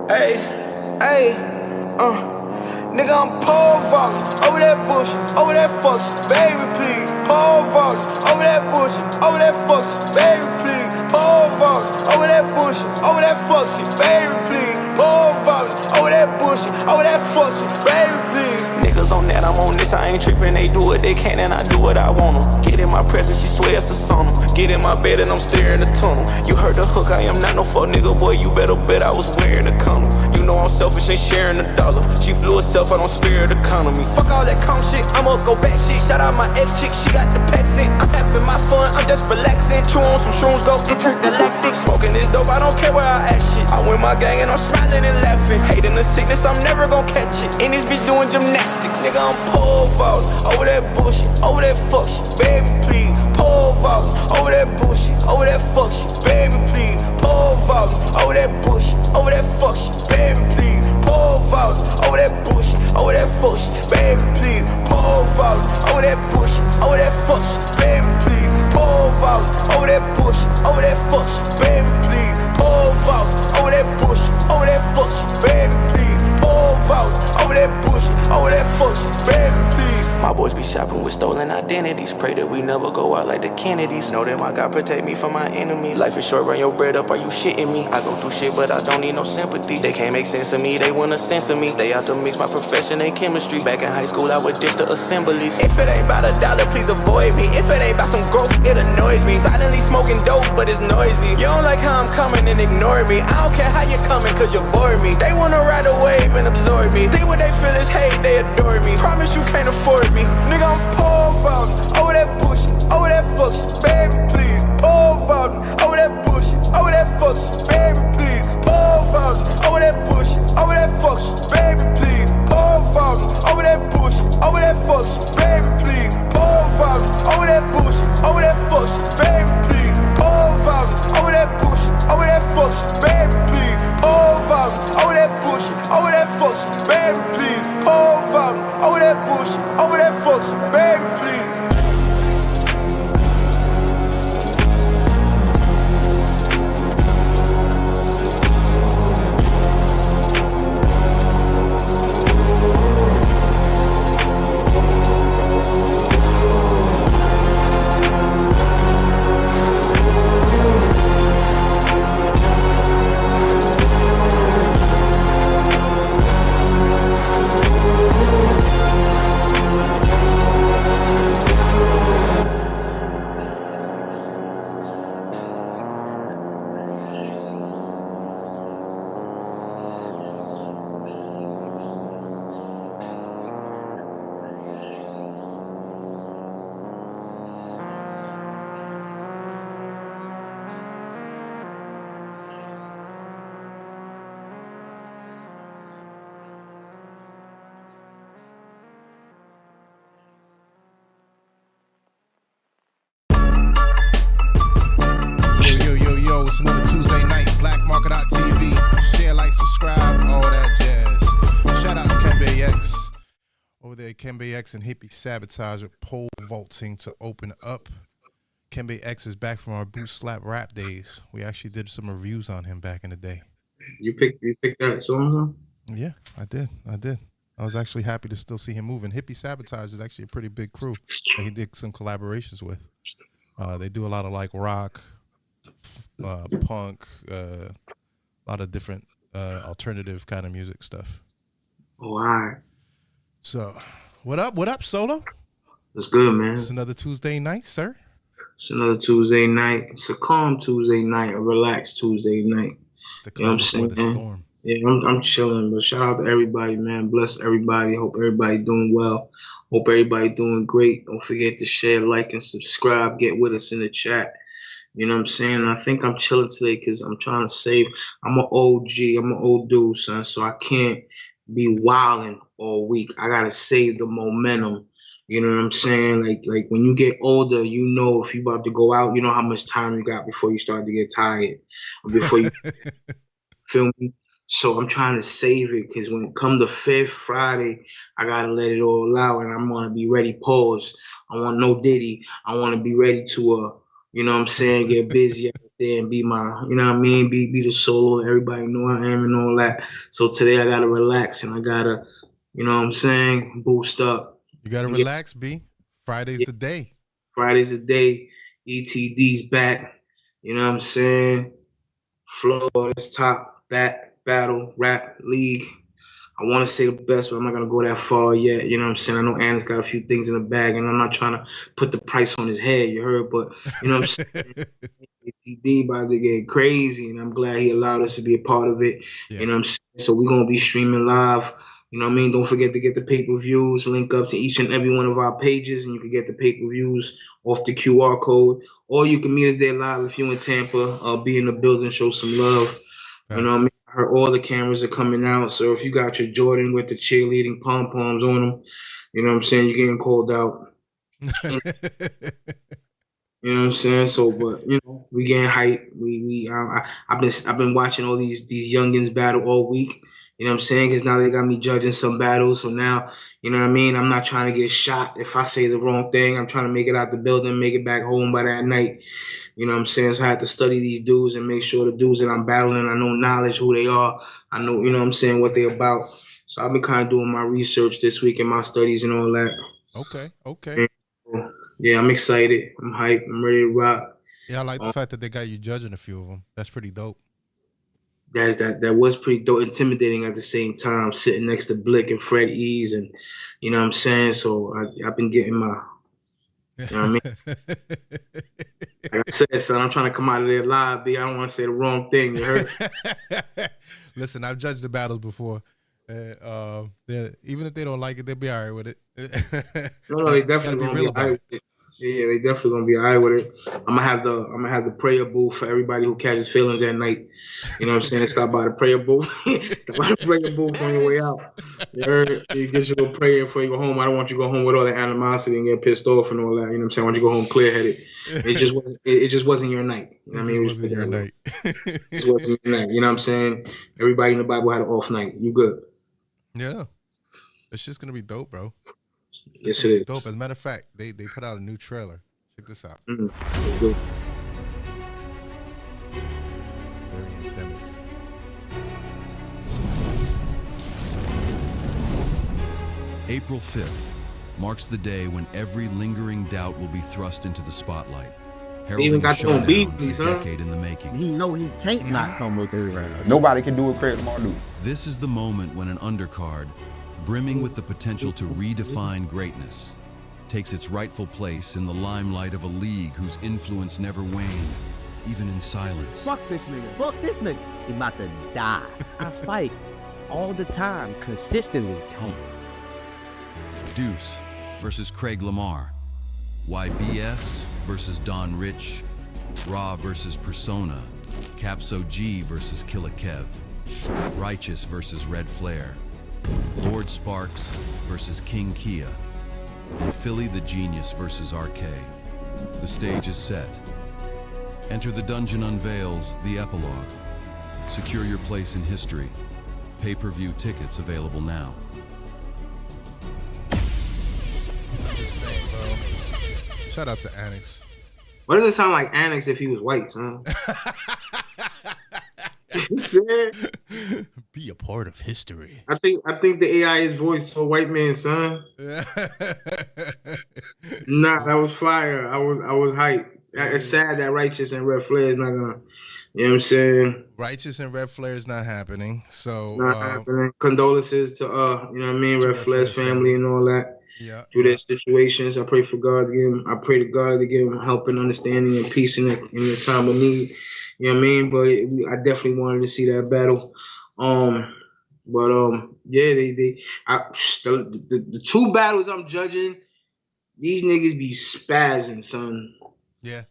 Hey, hey, nigga, I'm pole vaulting over that bullshit, over that fuck shit, baby, please. Pole vaulting over that bullshit, over that fuck shit, baby, please. Pole vaulting over that bullshit, over that fuck shit, baby, please. Pole vaulting over that bullshit, over that fuck shit, baby, please. Niggas on that, I'm on this, I ain't tripping. They do what they can and I do what I want 'em. Get in my presence, she swears it's on 'em. Get in my bed and I'm staring the tunnel. You heard the hook, I am not no fuck nigga, boy, you better bet I was wearing a condom. You know I'm selfish, ain't sharing a dollar. She flew herself, I don't spare the economy. Fuck all that calm shit, I'ma go back shit. Shout out my ex chick, she got the packs in. I'm having my fun, I'm just relaxing. Chew on some shrooms, go intergalactic. Smoking this dope, I don't care where I at shit. I win my gang and I'm smiling and laughing. Hating the sickness, I'm never gon' catch it. And this bitch doing gymnastics. Nigga, I'm pole vaulting over that bullshit, over that fuck shit, baby, please. Pole vaulting over that bullshit, over that fuck shit, baby, please. Pole vaulting over that bullshit, over that fuck shit, baby, please. Pole vaulting over that bullshit, over that fuck shit, baby, please. Pole vaulting over that bullshit, over that fuck shit, baby, please. Pole vaulting over that bullshit, over that fuck shit, baby, please. Pole vaulting over that bullshit, over that fuck shit, baby, please. Pole vaulting over that bullshit, over that fuck shit, baby, please. My boys be shopping with stolen identities. Pray that we never go out like the Kennedys. Know that my God protect me from my enemies. Life is short, run your bread up, are you shitting me? I go through shit, but I don't need no sympathy. They can't make sense of me, they wanna censor me. Stay out the mix, my profession ain't chemistry. Back in high school, I would ditch the assemblies. If it ain't about a dollar, please avoid me. If it ain't about some growth, it annoys me. Silently smoking dope, but it's noisy. You don't like how I'm coming and ignore me. I don't care how you coming, cause you bore me. They wanna ride a wave and absorb me. Think what they feel is hate, they adore me. Promise you can't afford me. Nigga, I'm pole vaulting over that bullshit, over that fuck shit, baby, please. Pole vaulting over that bullshit, over that fuck shit, baby, please. Pole vaulting over that bullshit, over that fuck shit, baby, please. Pole vaulting over that bullshit, over that fuck shit, baby, please. Pole vaulting over that bullshit, over that fuck shit, baby, please. Pole vaulting over that bullshit, over that fuck shit, baby, please. Pole vaulting over that bullshit, over that fuck shit, baby, please. Pole vaulting over that bullshit, over that fuck shit, baby, please. It's another Tuesday night, blackmarket.tv. Share, like, subscribe, all that jazz. Shout out to Kembe X. Over there, Kembe X and Hippie Sabotage pole vaulting to open up. Kembe X is back from our boot slap rap days. We actually did some reviews on him back in the day. You picked that song, huh? Yeah, I did. I was actually happy to still see him moving. Hippie Sabotage is actually a pretty big crew that he did some collaborations with. They do a lot of like rock, punk, a lot of different alternative kind of music stuff. Oh, all right. So, what up, Solo? That's good, man. It's another Tuesday night, sir. It's another Tuesday night. It's a calm Tuesday night, a relaxed Tuesday night. It's the calm before the storm. Yeah, I'm chilling, but shout out to everybody, man. Bless everybody. Hope everybody doing well. Hope everybody doing great. Don't forget to share, like, and subscribe. Get with us in the chat. You know what I'm saying? I think I'm chilling today because I'm trying to save. I'm an OG. I'm an old dude, son, so I can't be wilding all week. I got to save the momentum. You know what I'm saying? Like when you get older, you know if you about to go out, you know how much time you got before you start to get tired. Or before you feel me? So I'm trying to save it because when it comes to Fifth Friday, I gotta let it all out and I'm gonna be ready. Pause. I want no Diddy. I want to be ready to You know what I'm saying? Get busy out there and be my, you know what I mean? Be the solo. Everybody know I am and all that. So today I gotta relax and I gotta, you know what I'm saying? Boost up. You gotta Yeah, relax, B. Friday's yeah. the day. Friday's the day. ETD's back. You know what I'm saying? Florida's top battle rap league. I want to say the best, but I'm not gonna go that far yet. You know what I'm saying? I know Anna's got a few things in the bag, and I'm not trying to put the price on his head. You heard, but you know what I'm saying? ATD about to get crazy, and I'm glad he allowed us to be a part of it. Yeah. You know what I'm saying? So we're gonna be streaming live. You know what I mean? Don't forget to get the pay-per-views. Link up to each and every one of our pages, and you can get the pay-per-views off the QR code. Or you can meet us there live if you're in Tampa. Be in the building, show some love. You know what I mean? Facts. I heard all the cameras are coming out. So if you got your Jordan with the cheerleading pom-poms on them, you know what I'm saying? You're getting called out. You know what I'm saying? So, but you know, we getting hype. I've been watching all these youngins battle all week. You know what I'm saying? Because now they got me judging some battles. So now, you know what I mean? I'm not trying to get shot if I say the wrong thing. I'm trying to make it out the building, make it back home by that night. You know what I'm saying? So I had to study these dudes and make sure the dudes that I'm battling, I know knowledge who they are. I know, you know what I'm saying, what they about. So I've been kind of doing my research this week and my studies and all that. Okay. Okay. And, yeah, I'm excited. I'm hyped. I'm ready to rock. Yeah, I like the fact that they got you judging a few of them. That's pretty dope. That was pretty dope, intimidating at the same time, sitting next to Blick and Fred Ease, and you know what I'm saying. So I've been getting my, you know what I mean. Like I said, son, I'm trying to come out of there live, B. I don't want to say the wrong thing. You heard? Listen, I've judged the battles before. Even if they don't like it, they'll be all right with it. No, they Gotta definitely be gonna real be about all it. right with it. Yeah, they definitely gonna be all right with it. I'm gonna have the prayer booth for everybody who catches feelings at night. You know what I'm saying? Stop by the prayer booth. Stop by the prayer booth on your way out. You heard? You get your little prayer before you go home. I don't want you to go home with all the animosity and get pissed off and all that. You know what I'm saying? I want you to go home clear headed. It just wasn't your night. You know It what I mean? just wasn't your night. It just wasn't your night. You know what I'm saying? Everybody in the Bible had an off night. You good? Yeah. It's just gonna be dope, bro. Yes, it is. Dope. As a matter of fact, they put out a new trailer. Check this out. Good. Very endemic. April 5th marks the day when every lingering doubt will be thrust into the spotlight, heralding even a got their own showdown beef, a huh? decade in the making. He know he can't not come with this round. Nobody can do what Craig Lamar do. This is the moment when an undercard, brimming with the potential to redefine greatness, takes its rightful place in the limelight of a league whose influence never waned, even in silence. Fuck this nigga. Fuck this nigga. He about to die. I fight all the time, consistently. Deuce versus Craig Lamar. YBS versus Don Rich. Raw versus Persona. Capso G versus Killa Kev. Righteous versus Red Flare. Lord Sparks versus King Kia. And Philly the Genius versus RK. The stage is set. Enter the Dungeon unveils the epilogue. Secure your place in history. Pay-per-view tickets available now. Shout out to Annex. Why does it sound like Annex if he was white, son? Be a part of history. I think the AI is voiced for a white man, son. Nah, that was fire. I was hyped. It's sad that Righteous and Red Flare is not gonna. You know what I'm saying? Righteous and Red Flare is not happening. So Not happening. Condolences to you know what I mean, Red Flare's family and all that. Yeah. Through their situations, I pray for God to give him. I pray to God to give him help and understanding and peace in the time of need. You know what I mean? But I definitely wanted to see that battle. Yeah, the two battles I'm judging, these niggas be spazzing, son. Yeah.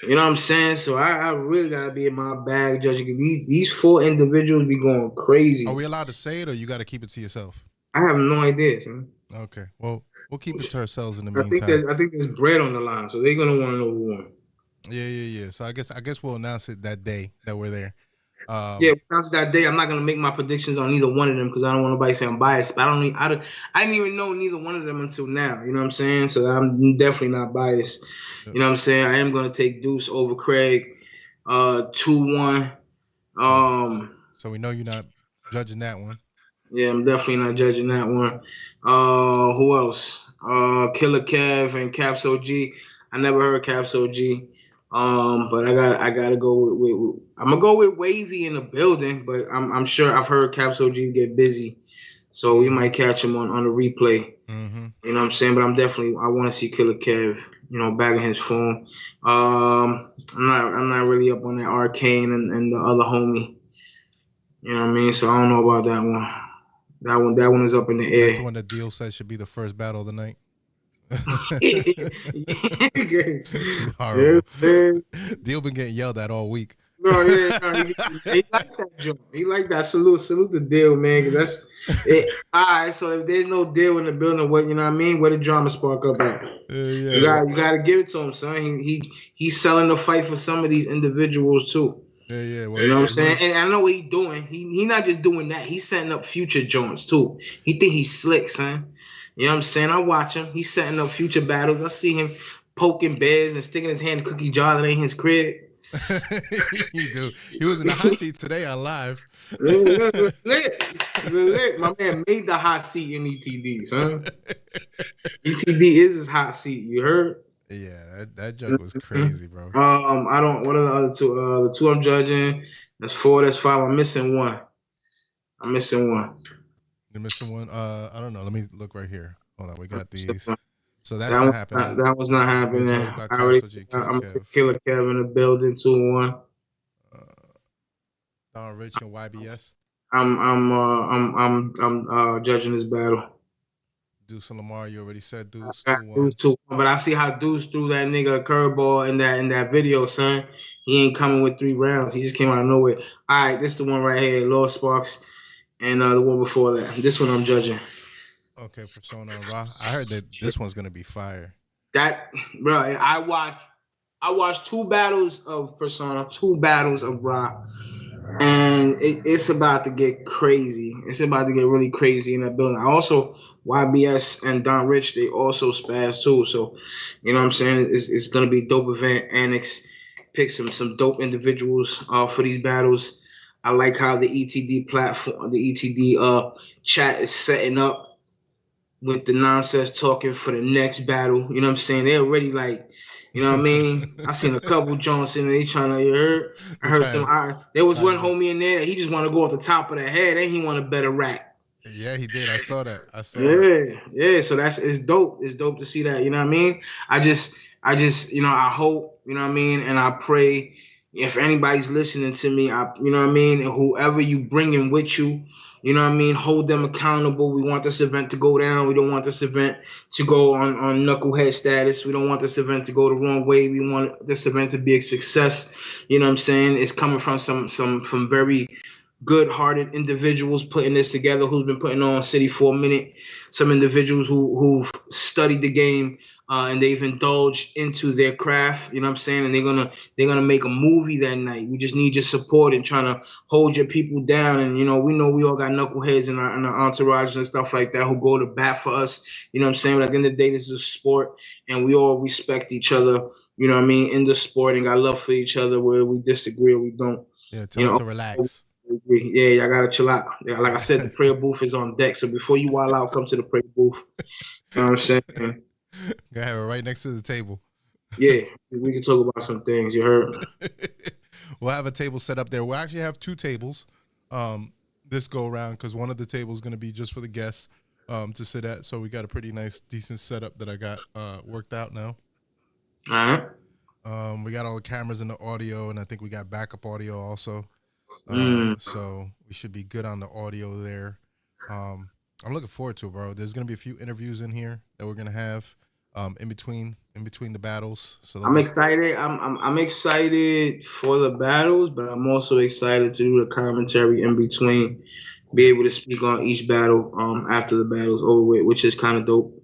You know what I'm saying? So I really gotta be in my bag judging. These four individuals be going crazy. Are we allowed to say it, or you got to keep it to yourself? I have no idea, son. Okay. Well, we'll keep it to ourselves in the meantime. I think there's bread on the line, so they're gonna want to know who won. Yeah. So I guess we'll announce it that day that we're there. Yeah, once that day, I'm not gonna make my predictions on either one of them because I don't want nobody saying I'm biased. But I didn't even know neither one of them until now. You know what I'm saying? So I'm definitely not biased. Yep. You know what I'm saying? I am gonna take Deuce over Craig, 2-1. So we know you're not judging that one. Yeah, I'm definitely not judging that one. Who else? Killer Kev and Caps OG. I never heard Caps OG. But I gotta go with I'm gonna go with Wavy in the building, but I'm sure I've heard Caps OG get busy, so we might catch him on the replay. Mm-hmm. You know what I'm saying? But I want to see Killer Kev, back in his form. I'm not really up on that Arcane and the other homie. You know what I mean? So I don't know about that one. That one is up in the air. That's the one that Deal said should be the first battle of the night. Horrible. Deal been getting yelled at all week. No, he like that joke. He like that. Salute the Deal, man. 'Cause that's it. All right. So if there's no Deal in the building, what you know what I mean? Where the drama spark up at? Yeah. You gotta give it to him, son. He's selling the fight for some of these individuals too. Yeah. Well, you know what I'm saying? And I know what he's doing. He not just doing that. He's setting up future joints too. He think he's slick, son. You know what I'm saying? I watch him. He's setting up future battles. I see him poking bears and sticking his hand in cookie jar that ain't his crib. He was in the hot seat today on live. Lit. My man made the hot seat in ETD, son. ETD is his hot seat. You heard? Yeah, that joke was crazy, bro. I don't. What are the other two? The two I'm judging. That's 4. That's 5. I'm missing one. You're missing one. I don't know. Let me look right here. Hold on. We got these. So that's not happening. That was not happening. I'm gonna Killer Kev in the building 2-1. Don Rich and YBS. I'm judging this battle. Deuce and Lamar, you already said Deuce 2-1. But I see how Deuce threw that nigga a curveball in that video, son. He ain't coming with 3 rounds. He just came out of nowhere. All right, this is the one right here, Lord Sparks, and the one before that. This one I'm judging. Okay, Persona and Ra. I heard that this one's gonna be fire. That, bro, I watched 2 battles of Persona, 2 battles of Ra. And it's about to get crazy. It's about to get really crazy in that building. Also, YBS and Don Rich, they also spaz too. So, you know what I'm saying? It's going to be a dope event. Annex pick some dope individuals for these battles. I like how the ETD platform, the ETD chat is setting up with the nonsense talking for the next battle. You know what I'm saying? They're already like, you know what I mean? I seen a couple Jones in there. They trying to, you heard? I heard some. There was one homie in there that he just want to go off the top of the head and he want a better rap. Yeah, he did. I saw that. Yeah. So it's dope. It's dope to see that. You know what I mean? I just, I hope, you know what I mean, and I pray if anybody's listening to me, you know what I mean, and whoever you bring in with you. You know what I mean? Hold them accountable. We want this event to go down. We don't want this event to go on knucklehead status. We don't want this event to go the wrong way. We want this event to be a success. You know what I'm saying? It's coming from from very good-hearted individuals putting this together, who's been putting on City for a minute. Some individuals who've studied the game and they've indulged into their craft. You know what I'm saying? And they're gonna make a movie that night. We just need your support and trying to hold your people down. And we know we all got knuckleheads in our entourage and stuff like that who go to bat for us. You know what I'm saying? But at the end of the day, this is a sport, and we all respect each other. You know what I mean? In the sport, and got love for each other. Where we disagree or we don't. Yeah, tell them to relax. Yeah, y'all gotta chill out. Yeah, like I said, the prayer booth is on deck. So before you wild out, come to the prayer booth. You know what I'm saying? Gotta have it right next to the table. Yeah, we can talk about some things. You heard? We'll have a table set up there. We'll actually have 2 tables this go around because one of the tables is going to be just for the guests to sit at. So we got a pretty nice, decent setup that I got worked out now. All right. We got all the cameras and the audio, and I think we got backup audio also. So we should be good on the audio there. I'm looking forward to it, bro. There's going to be a few interviews in here that we're going to have in between the battles. So I'm excited. I'm excited for the battles, but I'm also excited to do the commentary in between, be able to speak on each battle after the battle's over with, which is kind of dope.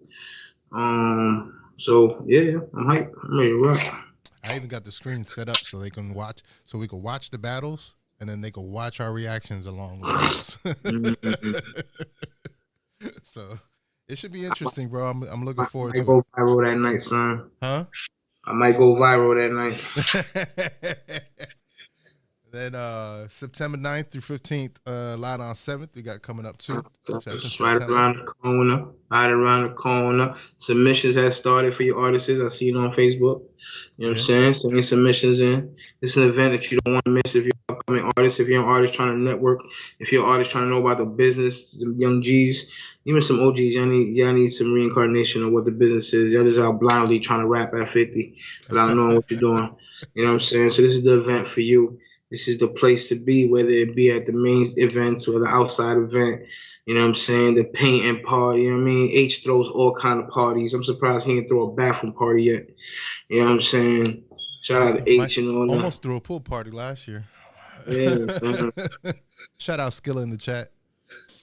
So yeah, I'm hyped. I'm ready to rock. I even got the screen set up so they can watch, so we can watch the battles and then they can watch our reactions along with those. So it should be interesting, bro. I'm looking forward I to might go it. viral that night, son. Huh? I might go viral that night. Then September 9th through 15th, Light on 7th, we got coming up too. So that's in It's right September. around the corner. Right around the corner. Submissions have started for your artists. I see it on Facebook. You know what I'm saying? Send your submissions in. It's an event that you don't want to miss if you're an upcoming artist, if you're an artist trying to network, if you're an artist trying to know about the business, the young G's, even some OGs, y'all need some reincarnation of what the business is. Y'all just out blindly trying to rap at 50 without knowing what you're doing. You know what I'm saying? So this is the event for you. This is the place to be, whether it be at the main events or the outside event. You know what I'm saying? The painting party. You know what I mean? H throws all kind of parties. I'm surprised he didn't throw a bathroom party yet. You know what I'm saying? Shout out to H and all that. Almost threw a pool party last year. Yeah. Shout out Skilla in the chat.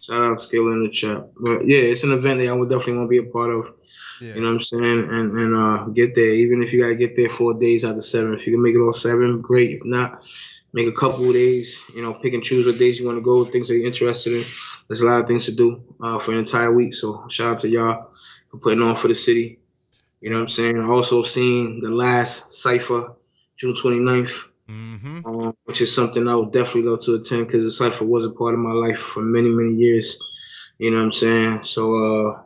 Shout out Skilla in the chat. But yeah, it's an event that I would definitely want to be a part of. Yeah. You know what I'm saying? And get there. Even if you gotta get there 4 days out of 7. If you can make it all 7, great. If not, make a couple of days, you know, pick and choose what days you want to go, things that you're interested in. There's a lot of things to do for an entire week. So shout out to y'all for putting on for the city. You know what I'm saying? I also seen the last Cypher, June 29th, which is something I would definitely love to attend because the Cypher was a part of my life for many, many years. You know what I'm saying? So,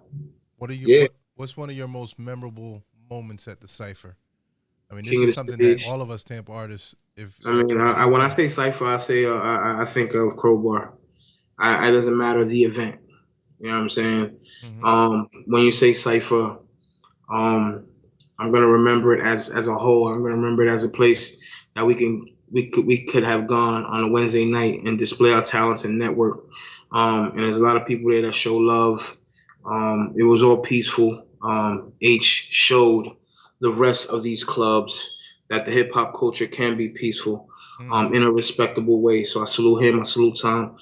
what's one of your most memorable moments at the Cypher? I mean, this King is of the something stage. that all of us Tampa artists, when I say Cypher, I say I think of Crowbar. It doesn't matter the event. You know what I'm saying? When you say Cypher, I'm gonna remember it as a whole. I'm gonna remember it as a place that we could have gone on a Wednesday night and display our talents and network. And there's a lot of people there that show love. It was all peaceful. H showed the rest of these clubs that the hip hop culture can be peaceful, in a respectable way. So I salute him. I salute Tom.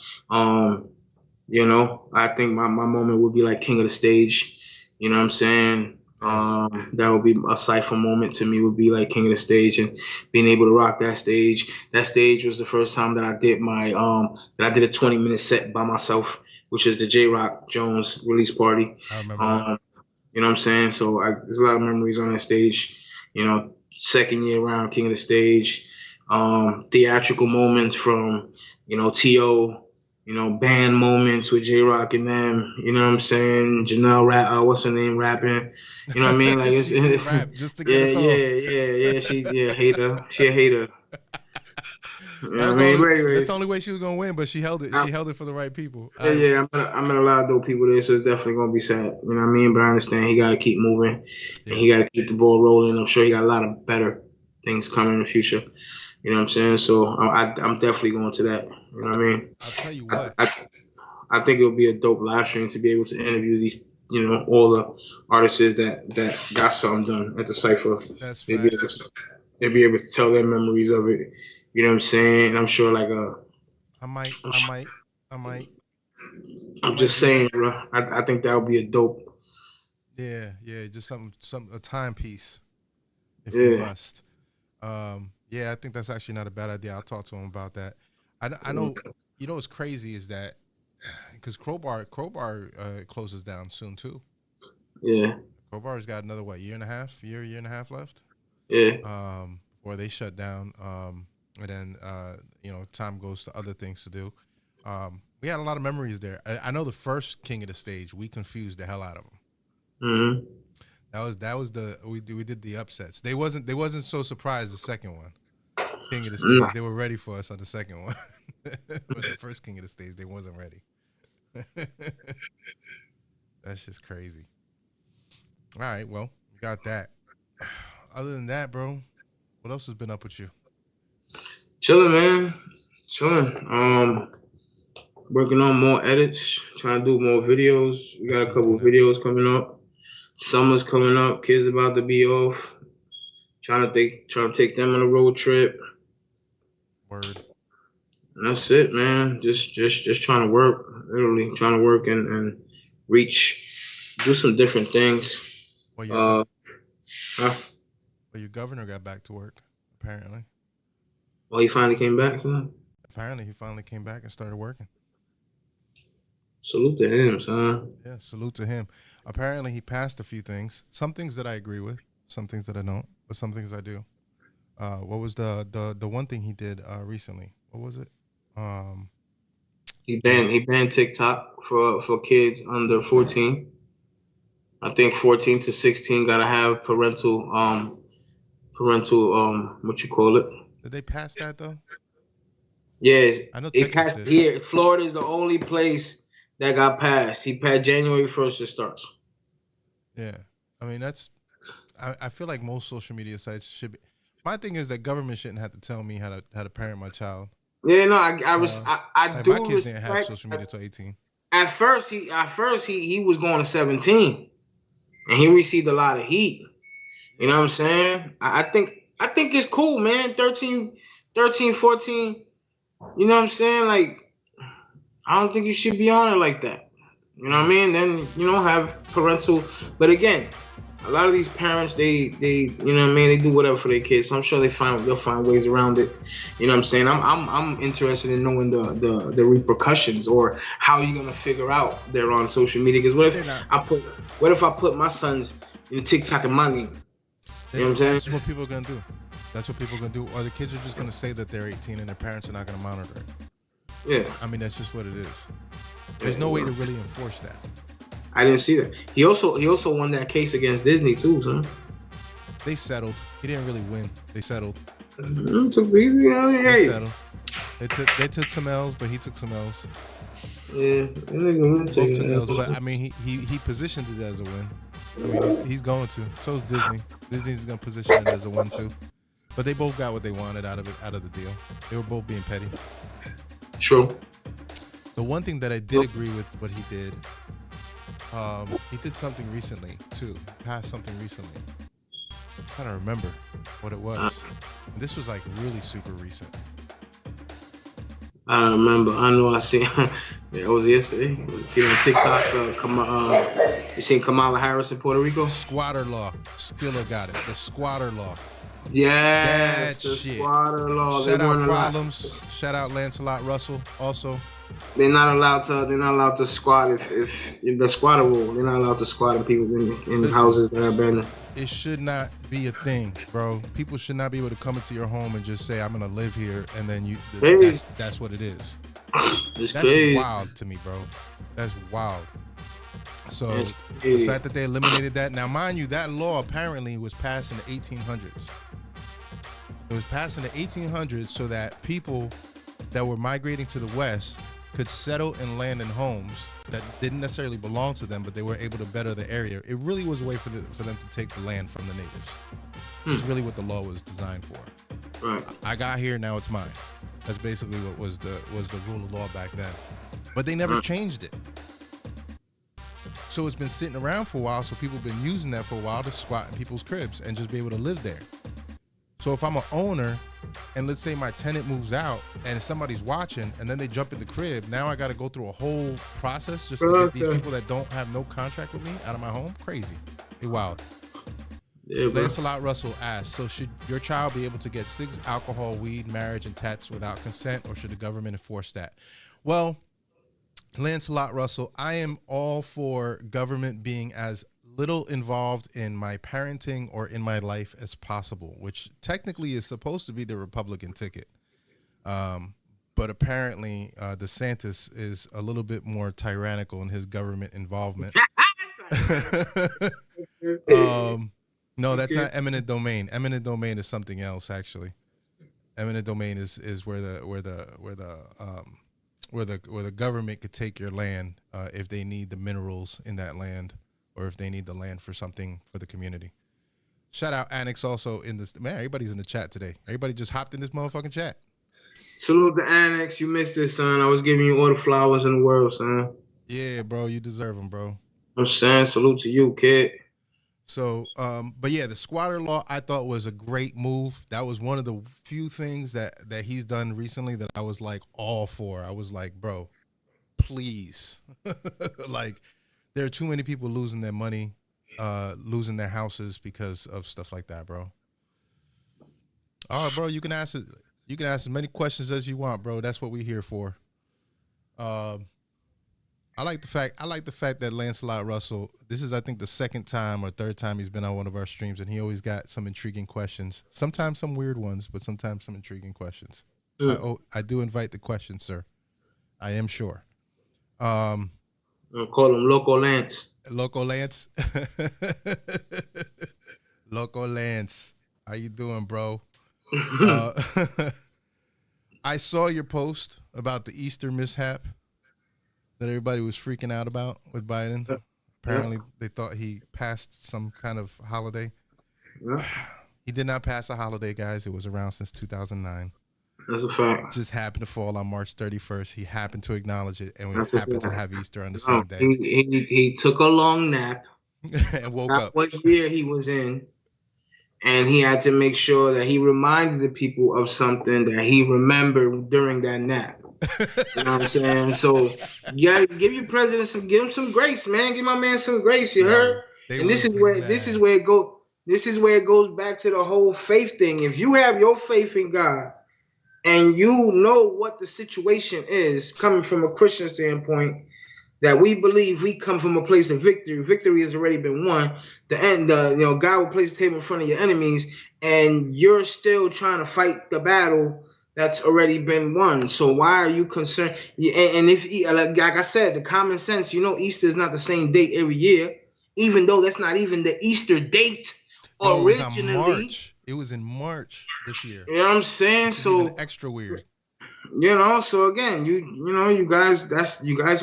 You know, I think my moment would be like King of the Stage. You know what I'm saying? That would be a Cypher moment to me, would be like King of the Stage and being able to rock that stage. That stage was the first time that I did a 20-minute set by myself, which is the J Rock Jones release party. I remember that. You know what I'm saying? So there's a lot of memories on that stage. You know, second year around King of the Stage, theatrical moments from, you know, T.O., you know, band moments with J Rock and them. You know what I'm saying? Janelle, what's her name, rapping? You know what I mean? Like she did rap just to get us off. Yeah. She a hater. She a hater. You know what I mean? That's the only way she was gonna win, but she held it. She held it for the right people. I'm gonna allow those people there, so it's definitely gonna be sad. You know what I mean? But I understand he gotta keep moving, and he gotta keep the ball rolling. I'm sure he got a lot of better things coming in the future. You know what I'm saying? So I'm definitely going to that. You know what I mean? I'll tell you what. I think it'll be a dope live stream to be able to interview these, you know, all the artists that got something done at the Cypher. That's facts. They'll be able to tell their memories of it. You know what I'm saying? And I'm sure I might. I'm just saying, bro. I think that would be a dope. Yeah, just a timepiece, if we must. Yeah, I think that's actually not a bad idea. I'll talk to him about that. I know. You know what's crazy is that because Crowbar closes down soon too. Yeah. Crowbar's got another year and a half left. Yeah. Before they shut down. And then you know, time goes to other things to do. We had a lot of memories there. I know the first King of the Stage, we confused the hell out of them. That was we did the upsets. They wasn't so surprised the second one, King of the Stage. They were ready for us on the second one. But the first King of the Stage, they wasn't ready. That's just crazy. All right, well, we got that. Other than that, bro, what else has been up with you? Chilling, man. Chilling. Working on more edits, trying to do more videos. We got a couple of videos coming up. Summer's coming up. Kids about to be off. Trying to take them on a road trip. Word. And that's it, man. Just trying to work. Literally trying to work and do some different things. Well, your governor got back to work, apparently. Oh, he finally came back, son? apparently he finally came back and started working. Salute to him, son. Yeah, salute to him. Apparently he passed a few things. Some things that I agree with, some things that I don't, but some things I do. What was the one thing he did recently? What was it? He banned TikTok for kids under 14. I think 14 to 16 gotta have parental what you call it? Did they pass that though? Yes, I know it Texas passed did. here. Florida is the only place that got passed. He passed January 1st. It starts. Yeah, I mean I feel like most social media sites should be. My thing is that government shouldn't have to tell me how to parent my child. Yeah, no, I Like do my kids didn't have respect. social media till 18. At first he was going to 17, and he received a lot of heat. You know what I'm saying? I think it's cool, man. 13, 14. You know what I'm saying? Like, I don't think you should be on it like that. You know what I mean? Then have parental. But again, a lot of these parents, they you know what I mean, they do whatever for their kids. So I'm sure they'll find ways around it. You know what I'm saying? I'm interested in knowing the repercussions, or how you're gonna figure out they're on social media. Because what if I put my sons in TikTok and my name? You know what I'm saying? That's what people are gonna do. That's what people are gonna do. Or the kids are just gonna say that they're 18 and their parents are not gonna monitor it. Yeah. I mean, that's just what it is. There's no way to really enforce that. I didn't see that. He also won that case against Disney too, son. They settled. He didn't really win. They settled. It's easy. They settled. They took some L's, but he took some L's. Yeah, Both took L's, but I mean, he positioned it as a win. I mean, he's going to. So is Disney. Disney's gonna position it as a win too. But they both got what they wanted out of the deal. They were both being petty. True. The one thing that I did agree with what he did something recently too. Passed something recently. I'm trying to remember what it was. And this was like really super recent. I don't remember. I know I seen it was yesterday. See on TikTok, you seen Kamala Harris in Puerto Rico? Squatter law. Skilla got it. The squatter law. Yes, that the shit. squatter law. Shout out Problems. Shout out Lancelot Russell also. They're not allowed to squat if the squatter rule. They're not allowed to squat in people in houses that are abandoned. It should not be a thing, bro. People should not be able to come into your home and just say, "I'm gonna live here," and then that's what it is. That's crazy. Wild to me, bro. That's wild. So the fact that they eliminated that, now mind you, that law apparently was passed in the 1800s. It was passed in the 1800s so that people that were migrating to the West could settle and land in homes that didn't necessarily belong to them, but they were able to better the area. It really was a way for them to take the land from the natives. It's really what the law was designed for. Right. I got here, now it's mine. That's basically what was the rule of law back then. But they never changed it. So it's been sitting around for a while, so people have been using that for a while to squat in people's cribs and just be able to live there. So if I'm an owner, and let's say my tenant moves out and somebody's watching and then they jump in the crib, now I got to go through a whole process just to get these people that don't have no contract with me out of my home? Crazy. It's wild. Yeah, Lancelot Russell asked, so should your child be able to get cigs, alcohol, weed, marriage, and tats without consent, or should the government enforce that? Well, Lancelot Russell, I am all for government being as little involved in my parenting or in my life as possible, which technically is supposed to be the Republican ticket. But apparently DeSantis is a little bit more tyrannical in his government involvement. No, that's not eminent domain. Eminent domain is something else, actually. Eminent domain is where the government could take your land if they need the minerals in that land, or if they need the land for something for the community. Shout out Annex also in this. Man, everybody's in the chat today. Everybody just hopped in this motherfucking chat. Salute to Annex. You missed it, son. I was giving you all the flowers in the world, son. Yeah, bro. You deserve them, bro. I'm saying salute to you, kid. So, but yeah, the squatter law I thought was a great move. That was one of the few things that he's done recently that I was like all for. I was like, bro, please. Like, there are too many people losing their money, losing their houses because of stuff like that, bro. Oh, bro, you can ask it. You can ask as many questions as you want, bro. That's what we're here for. I like the fact that Lancelot Russell, this is I think the second time or third time he's been on one of our streams, and he always got some intriguing questions. Sometimes some weird ones, but sometimes some intriguing questions. I do invite the questions, sir. I am sure. I'll call him Loco Lance. Loco Lance. Loco Lance. How you doing, bro? I saw your post about the Easter mishap that everybody was freaking out about with Biden. Apparently, they thought he passed some kind of holiday. Yeah. He did not pass a holiday, guys. It was around since 2009. That's a fact. It just happened to fall on March 31st. He happened to acknowledge it, and we happened to have Easter on the same day. He took a long nap and woke up. What year he was in, and he had to make sure that he reminded the people of something that he remembered during that nap. You know what I'm saying? So, yeah, give your president give him some grace, man. Give my man some grace. You heard? And this is where it goes. This is where it goes back to the whole faith thing. If you have your faith in God, and you know what the situation is, coming from a Christian standpoint, that we believe we come from a place of victory. Victory has already been won. God will place a table in front of your enemies, and you're still trying to fight the battle that's already been won. So why are you concerned? And if, like I said, the common sense, Easter is not the same date every year, even though that's not even the Easter date originally. It was in March this year. You know what I'm saying? So extra weird. So again, you guys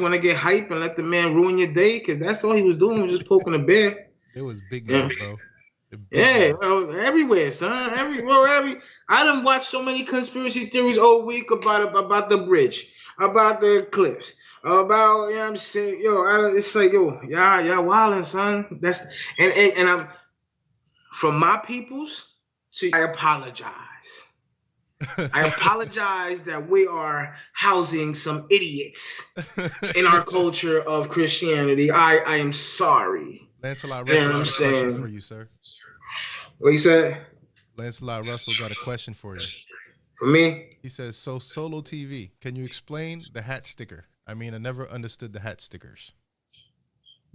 want to get hype and let the man ruin your day, because that's all he was doing, was just poking a bear. It was big man, bro. Everywhere, son. I done watched so many conspiracy theories all week about the bridge, about the eclipse, about, I'm saying, it's like, y'all wildin', son. That's and I'm from my peoples. So I apologize. I apologize that we are housing some idiots in our culture of Christianity. I am sorry. Lancelot Russell got a question for you, sir. What you said? Lancelot Russell got a question for you. For me? He says, so Solo TV, can you explain the hat sticker? I mean, I never understood the hat stickers.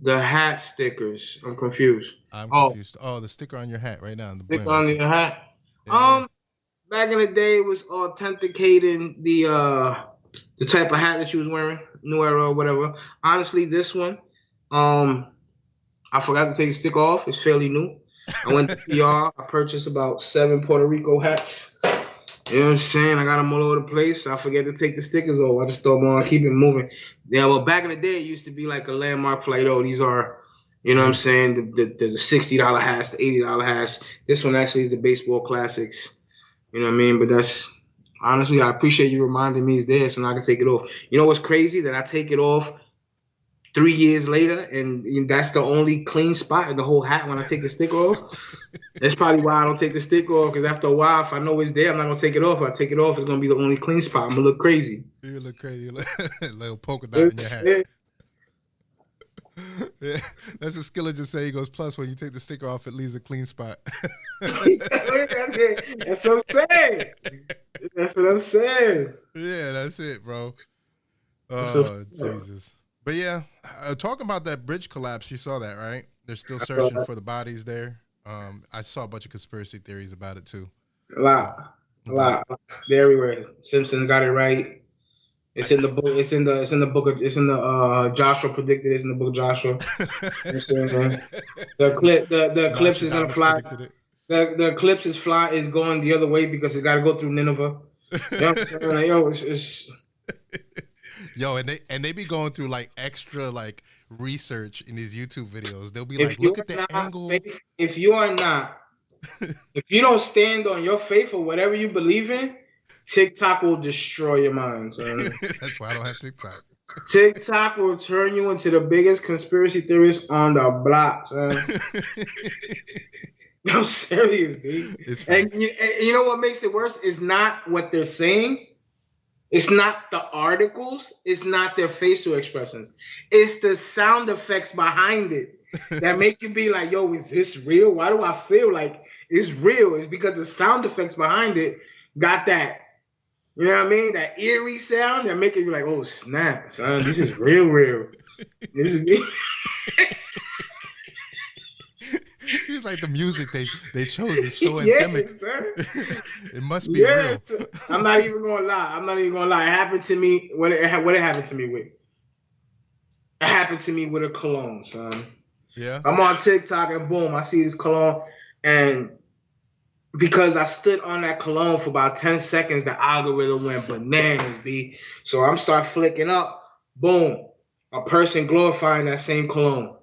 The hat stickers. I'm confused. I'm confused. Oh, the sticker on your hat right now. The sticker on your hat. Yeah. Back in the day, it was authenticating the type of hat that you was wearing, New Era or whatever. Honestly, this one, I forgot to take the sticker off. It's fairly new. I went to PR. I purchased about 7 Puerto Rico hats. You know what I'm saying? I got them all over the place. I forget to take the stickers off. I just throw them on, keep it moving. Yeah, well, back in the day, it used to be like a landmark for like, these are, you know what I'm saying? There's a $60 hats, the $80 hats. This one actually is the baseball classics. You know what I mean? But that's, honestly, I appreciate you reminding me it's there so now I can take it off. You know what's crazy? That I take it off 3 years later, and that's the only clean spot in the whole hat when I take the sticker off. That's probably why I don't take the sticker off, because after a while, if I know it's there, I'm not going to take it off. If I take it off, it's going to be the only clean spot. I'm going to look crazy. You look crazy. Little polka dot in your hat. Yeah, that's what Skillet just said. He goes, plus when you take the sticker off, it leaves a clean spot. That's it. That's what I'm saying. That's what I'm saying. Yeah, that's it, bro. Oh, Jesus. But yeah, talking about that bridge collapse, you saw that, right? They're still searching for the bodies there. I saw a bunch of conspiracy theories about it too. A lot. They're everywhere. Simpsons got it right. It's in the book. It's in the Joshua predicted. It's in the book of Joshua. You know what I'm saying? The eclipse is gonna fly. The eclipse is going the other way because it got to go through Nineveh. You know what I'm saying? Like, it's Yo, and they be going through like extra like research in these YouTube videos. They'll be like, look at the angle. If you don't stand on your faith or whatever you believe in, TikTok will destroy your mind, son. That's why I don't have TikTok. TikTok will turn you into the biggest conspiracy theorist on the block, son. I'm serious, dude. And you know what makes it worse is not what they're saying. It's not the articles. It's not their facial expressions. It's the sound effects behind it that make you be like, yo, is this real? Why do I feel like it's real? It's because the sound effects behind it got that You know what I mean? That eerie sound that make it be like, oh snap, son, this is real. This is He's like, the music they chose is so yeah, endemic. son. It must be real. I'm not even gonna lie. It happened to me. What it happened to me with? It happened to me with a cologne, son. Yeah. I'm on TikTok and boom, I see this cologne, and because I stood on that cologne for about 10 seconds, the algorithm went bananas, B. So I'm start flicking up, boom, a person glorifying that same cologne.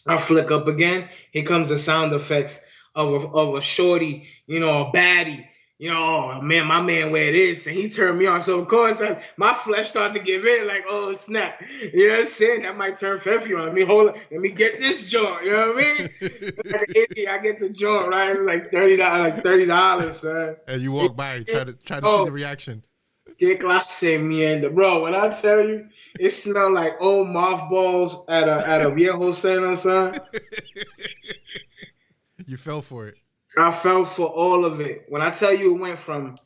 I flick up again. Here comes the sound effects of a shorty, you know, a baddie. You know, oh, man, my man wear this, and he turned me on. So of course, my flesh started to give in, like, oh snap. You know what I'm saying? That might turn Feffy on. Let me get this joint. You know what I mean? Like an idiot, I get the joint, right? It's like $30, son. And you walk by, try to see the reaction. Que clase mierda, bro. When I tell you, it smelled like old mothballs at a viejo center, son. You fell for it. I fell for all of it. When I tell you, it went from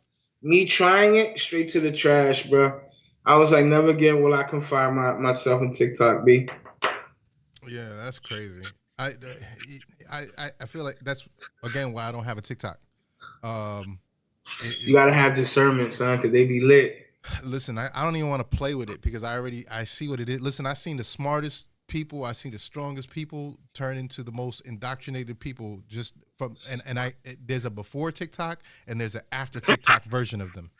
me trying it straight to the trash, bro. I was like, never again will I confine myself in TikTok, B. Yeah, that's crazy. I feel like that's again why I don't have a TikTok. You gotta have discernment, son, because they be lit. Listen, I don't even want to play with it because I see what it is. Listen, I've seen the smartest people, I've seen the strongest people turn into the most indoctrinated people just from there's a before TikTok and there's an after TikTok version of them.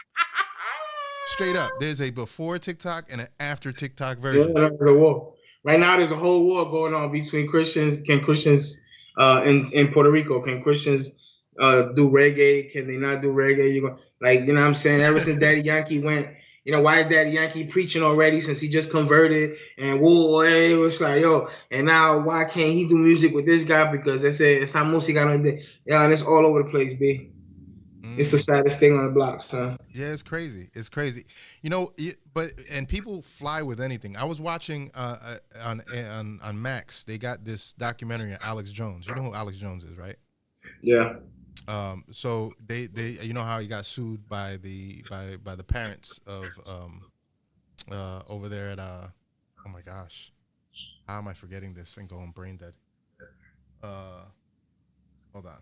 Straight up, there's a before TikTok and an after TikTok version. Yeah, the war. Right now, there's a whole war going on between Christians. Can Christians in Puerto Rico? Can Christians do reggae? Can they not do reggae? You know what I'm saying? Ever since Daddy Yankee went, why is Daddy Yankee preaching already since he just converted? And whoa, it was like, yo, and now why can't he do music with this guy? Because they say it's not música, and it's all over the place, B. It's the saddest thing on the block, son. Yeah, it's crazy. It's crazy. And people fly with anything. I was watching on Max. They got this documentary on Alex Jones. You know who Alex Jones is, right? Yeah. So they you know how he got sued by the parents of over there at oh my gosh, how am I forgetting this and going brain dead? Hold on,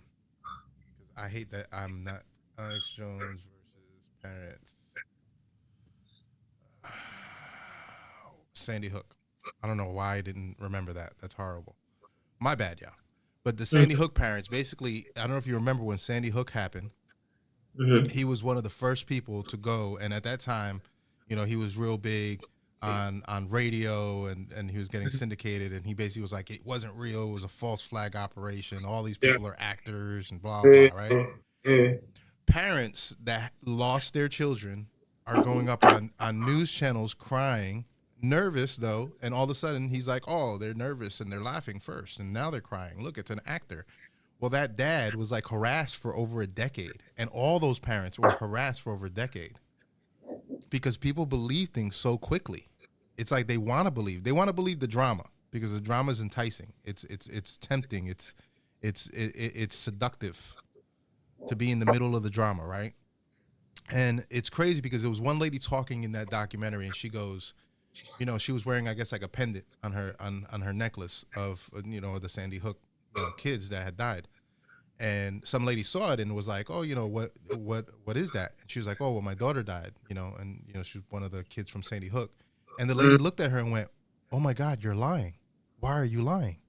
because I hate that I'm not Alex Jones versus parents. Sandy Hook. I don't know why I didn't remember that. That's horrible. My bad, y'all. But the Sandy Hook parents, basically, I don't know if you remember when Sandy Hook happened. Mm-hmm. He was one of the first people to go, and at that time, he was real big on radio, and he was getting syndicated, and he basically was like, it wasn't real, it was a false flag operation. All these people are actors and blah blah, right? Yeah. Parents that lost their children are going up on news channels crying. Nervous though, and all of a sudden he's like, oh, they're nervous and they're laughing first and now they're crying. Look, it's an actor. Well, that dad was like harassed for over a decade, and all those parents were harassed for over a decade because people believe things so quickly. It's like they want to believe the drama because the drama is enticing. It's tempting. It's seductive to be in the middle of the drama, right? And it's crazy because there was one lady talking in that documentary, and she goes, she was wearing, I guess, like a pendant on her necklace of, the Sandy Hook kids that had died. And some lady saw it and was like, oh, what is that? And she was like, oh, well, my daughter died, and, she was one of the kids from Sandy Hook. And the lady looked at her and went, oh, my God, you're lying. Why are you lying?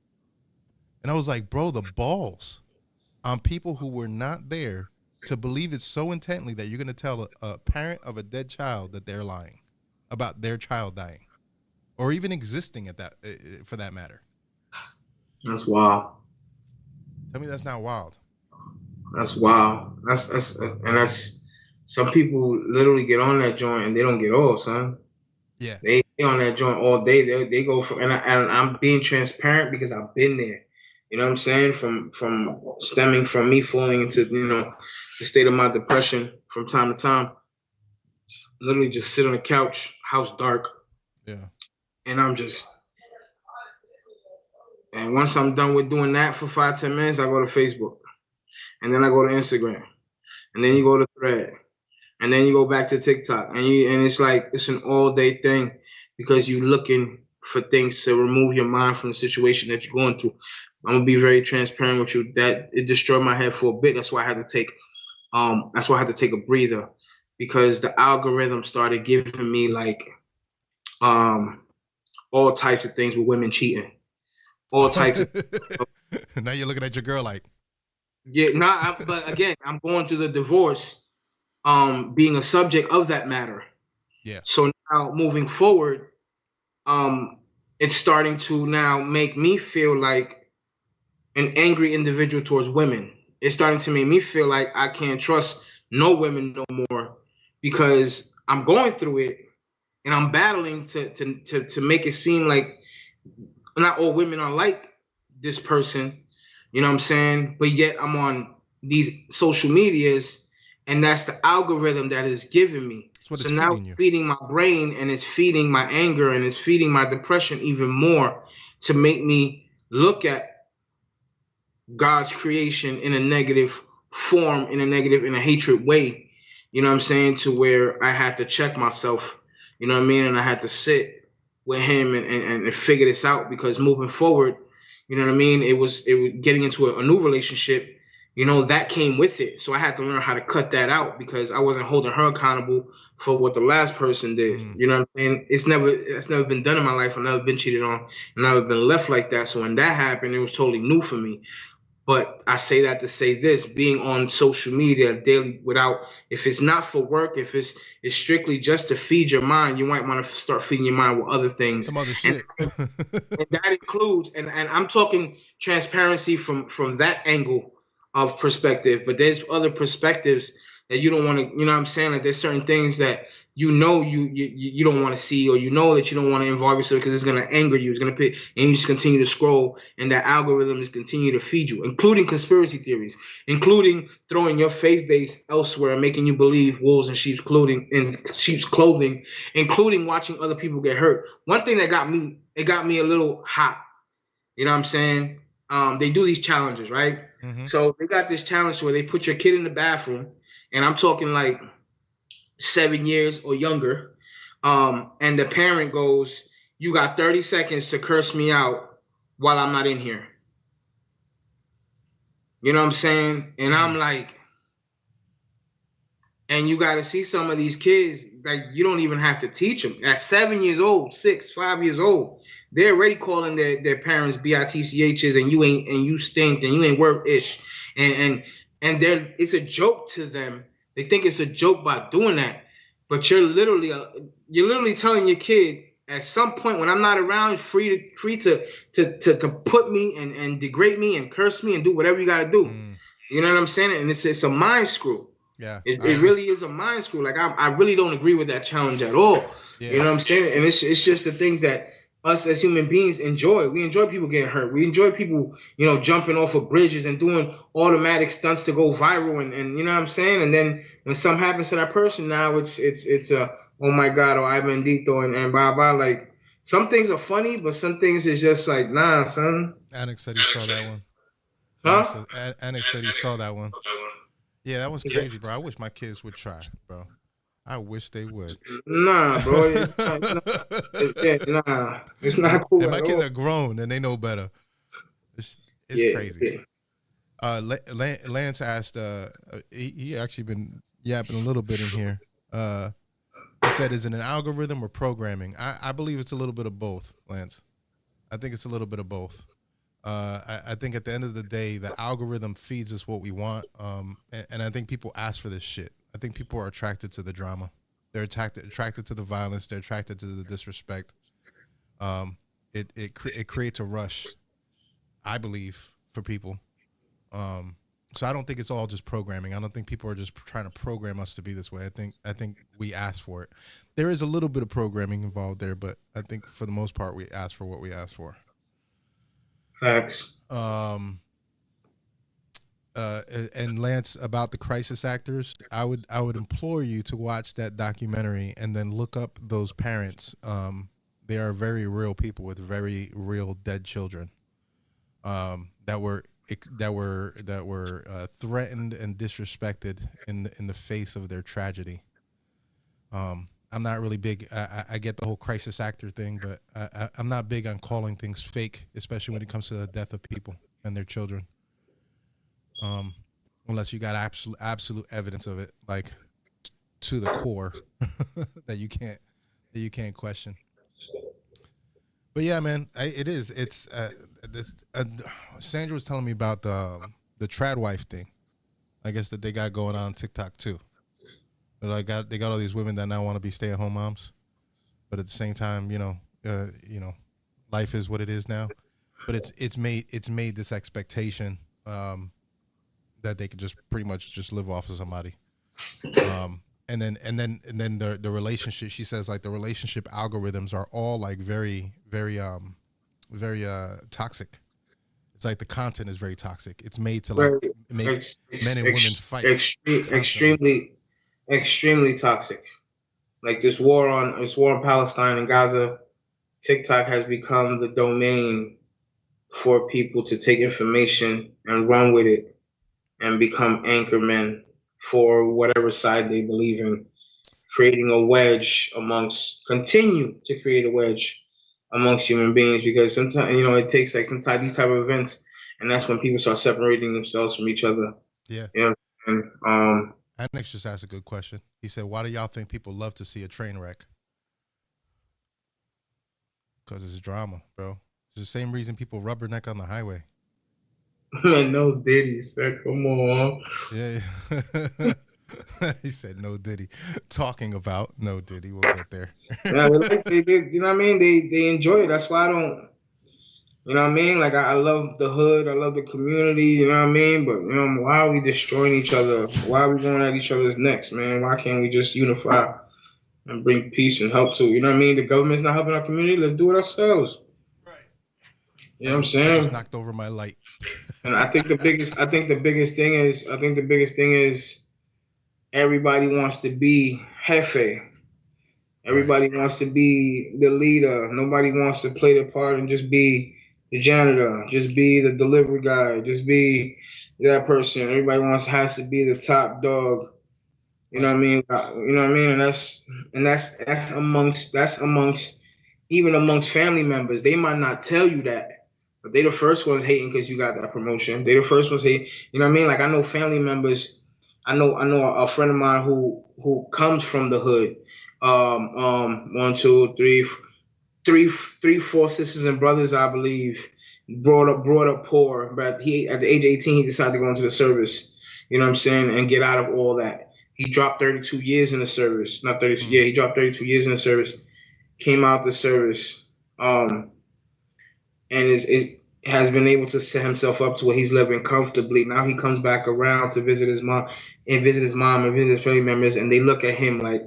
And I was like, bro, the balls on people who were not there to believe it so intently that you're going to tell a parent of a dead child that they're lying about their child dying, or even existing at that, for that matter. That's wild. Tell me that's not wild. That's wild. That's some people literally get on that joint and they don't get off, son. Yeah, they on that joint all day. They go from, and I'm being transparent because I've been there. You know what I'm saying? From stemming from me falling into the state of my depression from time to time. Literally just sit on the couch, house dark. Yeah. And and once I'm done with doing that for 5-10 minutes, I go to Facebook. And then I go to Instagram. And then you go to Thread. and then you go back to TikTok, and it's like it's an all day thing because you're looking for things to remove your mind from the situation that you're going through. I'm gonna be very transparent with you. That it destroyed my head for a bit. That's why I had to take a breather, because the algorithm started giving me like um all types of things with women cheating, all types of Now you're looking at your girl like, yeah. But again, I'm going through the divorce, being a subject of that matter. yeah. So now moving forward, um, it's starting to now make me feel like an angry individual towards women. It's starting to make me feel like I can't trust no women no more because I'm going through it and I'm battling to make it seem like not all women are like this person, you know what I'm saying? But yet I'm on these social medias and that's the algorithm that is giving me. That's what So it's now feeding it's you. feeding my brain and it's feeding my anger and it's feeding my depression even more to make me look at God's creation in a negative form, in a hatred way. You know what I'm saying? To where I had to check myself, you know what I mean? And I had to sit with him and figure this out because moving forward, you know what I mean? It was getting into a new relationship, you know, that came with it. So I had to learn how to cut that out because I wasn't holding her accountable for what the last person did. You know what I'm saying? It's never been done in my life. I've never been cheated on and I've been left like that. So when that happened, it was totally new for me. But I say that to say this: being on social media daily without, if it's not for work, if it's strictly just to feed your mind, you might want to start feeding your mind with other things. Some other And, shit. and that includes, and I'm talking transparency from that angle of perspective, but there's other perspectives that you don't want to, you know what I'm saying? Like there's certain things that you don't want to see, or you know that you don't want to involve yourself because it's going to anger you. It's going to put, and you just continue to scroll, and that algorithm is continue to feed you, including conspiracy theories, including throwing your faith base elsewhere and making you believe wolves in sheep's clothing, including watching other people get hurt. One thing that got me a little hot. You know what I'm saying? They do these challenges, right? Mm-hmm. So they got this challenge where they put your kid in the bathroom, and I'm talking like 7 years or younger. And the parent goes, "You got 30 seconds to curse me out while I'm not in here." You know what I'm saying? And I'm like, and you got to see some of these kids, like you don't even have to teach them. At 7 years old, 5 years old, they're already calling their parents bitchs, and you stink and you ain't worth ish, and it's a joke to them. They think it's a joke by doing that, but you're literally telling your kid at some point when I'm not around, free to put me and degrade me and curse me and do whatever you got to do. You know what I'm saying? And it's a mind screw. Yeah. It really is a mind screw. Like I really don't agree with that challenge at all. Yeah. You know what I'm saying? And it's just the things that us as human beings enjoy. We enjoy people getting hurt. We enjoy people, jumping off of bridges and doing automatic stunts to go viral and you know what I'm saying? And then when something happens to that person, now it's a oh my God, or I bendito and blah blah. Like some things are funny, but some things is just like, nah, son. Annex said he saw that one. Huh? Annex said he saw that one. Yeah, that was crazy, bro. I wish my kids would try, bro. I wish they would. Nah, bro. It's not cool And my at kids all. are grown and they know better. It's crazy. Lance asked. He actually been yapping a little bit in here. He said, "Is it an algorithm or programming?" I believe it's a little bit of both, Lance. I think it's a little bit of both. I think at the end of the day, the algorithm feeds us what we want. And I think people ask for this shit. I think people are attracted to the drama. They're attracted to the violence. They're attracted to the disrespect. It creates a rush, I believe, for people. So I don't think it's all just programming. I don't think people are just trying to program us to be this way. I think we ask for it. There is a little bit of programming involved there, but I think for the most part, we ask for what we ask for. Facts. And Lance, about the crisis actors, I would implore you to watch that documentary and then look up those parents. They are very real people with very real dead children that were threatened and disrespected in the face of their tragedy. I'm not really big. I get the whole crisis actor thing, but I'm not big on calling things fake, especially when it comes to the death of people and their children. Unless you got absolute evidence of it, like to the core, that you can't question. But yeah, man, it is. It's this. Sandra was telling me about the trad wife thing. I guess that they got going on TikTok too. They got all these women that now want to be stay-at-home moms, but at the same time, life is what it is now. But it's made this expectation that they could just pretty much just live off of somebody. And then the relationship, she says, like the relationship algorithms are all like very toxic. It's like the content is very toxic. It's made to like make men and women fight. Extremely toxic. Like this war on Palestine and Gaza, TikTok has become the domain for people to take information and run with it and become anchormen for whatever side they believe in, continue to create a wedge amongst human beings, because sometimes, it takes like sometimes these type of events, and that's when people start separating themselves from each other. Yeah. And Annex just asked a good question. He said, why do y'all think people love to see a train wreck? Because it's drama, bro. It's the same reason people rubberneck on the highway. No Diddy, sir. Come on. Yeah. He said no Diddy. Talking about no Diddy. We'll get there. Yeah, they you know what I mean? They enjoy it. That's why I don't, you know what I mean? Like I love the hood, I love the community, you know what I mean? But why are we destroying each other? Why are we going at each other's necks, man? Why can't we just unify and bring peace and help to, you know what I mean? The government's not helping our community, let's do it ourselves. Right. You know what I'm saying? I just knocked over my light. And I think the biggest thing is everybody wants to be jefe. Everybody wants to be the leader. Nobody wants to play their part and just be the janitor, just be the delivery guy, just be that person. Everybody has to be the top dog. You know what I mean? And that's amongst even amongst family members. They might not tell you that, but they the first ones hating because you got that promotion. They the first ones hating. You know what I mean? Like I know family members. I know a friend of mine who comes from the hood. 1, 2, 3, 4 sisters and brothers, I believe, brought up poor. But he, at the age of 18, he decided to go into the service. You know what I'm saying, and get out of all that. He dropped 32 years in the service. Not 32. Yeah, he dropped 32 years in the service. Came out the service, and has been able to set himself up to where he's living comfortably. Now he comes back around to visit his mom and visit his family members, and they look at him like,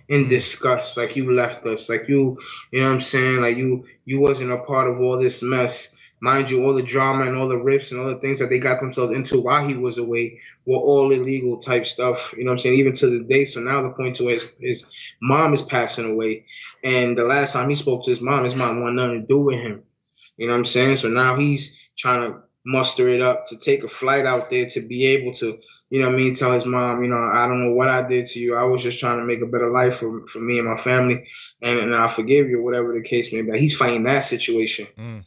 in disgust, like you left us, like you know what I'm saying, like you wasn't a part of all this mess. Mind you, all the drama and all the rips and all the things that they got themselves into while he was away were all illegal type stuff. You know what I'm saying? Even to the day. So now the point to his mom is passing away, and the last time he spoke to his mom wanted nothing to do with him. You know what I'm saying? So now he's trying to muster it up to take a flight out there to be able to, you know what I mean, tell his mom, I don't know what I did to you. I was just trying to make a better life for me and my family, and I forgive you, whatever the case may be. He's fighting that situation. You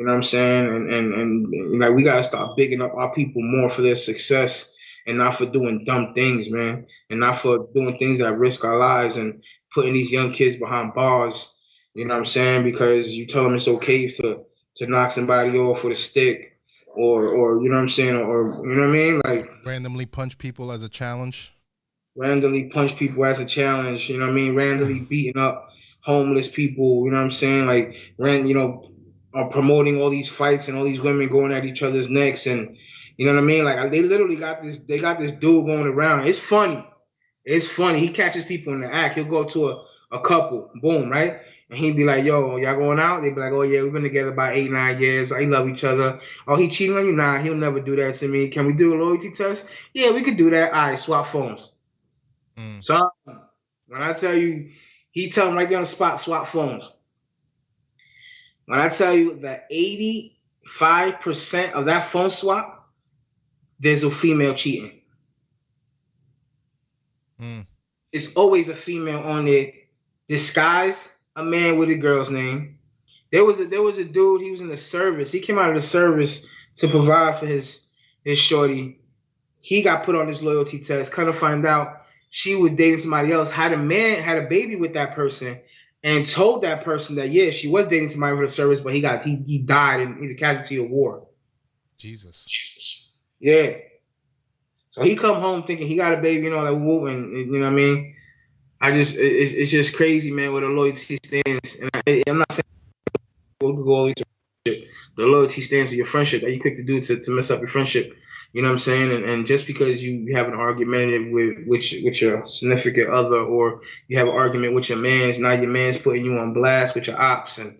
know what I'm saying? And like we gotta start bigging up our people more for their success and not for doing dumb things, man, and not for doing things that risk our lives and putting these young kids behind bars. You know what I'm saying? Because you tell them it's okay to knock somebody off with a stick, or you know what I'm saying, or you know what I mean, like randomly punch people as a challenge. Randomly punch people as a challenge. You know what I mean? Randomly beating up homeless people. You know what I'm saying? Like are promoting all these fights and all these women going at each other's necks, and you know what I mean? Like they literally got this. They got this dude going around. It's funny. He catches people in the act. He'll go to a couple, boom, right? And he'd be like, yo, y'all going out? They'd be like, oh, yeah, we've been together about 8, 9 years. I love each other. Oh, he cheating on you? Nah, he'll never do that to me. Can we do a loyalty test? Yeah, we could do that. All right, swap phones. So when I tell you, he tell him right there on the spot, swap phones. When I tell you that 85% of that phone swap, there's a female cheating. it's always a female on there disguised a man with a girl's name. There was a dude. He was in the service. He came out of the service to provide for his shorty. He got put on this loyalty test. Kind of find out she was dating somebody else. Had a baby with that person, and told that person that yeah, she was dating somebody for the service, but he died and he's a casualty of war. Jesus. Yeah. So he come home thinking he got a baby and all that woo, and you know what I mean. It's just crazy, man, where the loyalty stands. And I'm not saying we'll go all into friendship. The loyalty stands for your friendship that you quick to do to mess up your friendship. You know what I'm saying? And just because you have an argument with your significant other, or you have an argument with your man's, now your man's putting you on blast with your ops, and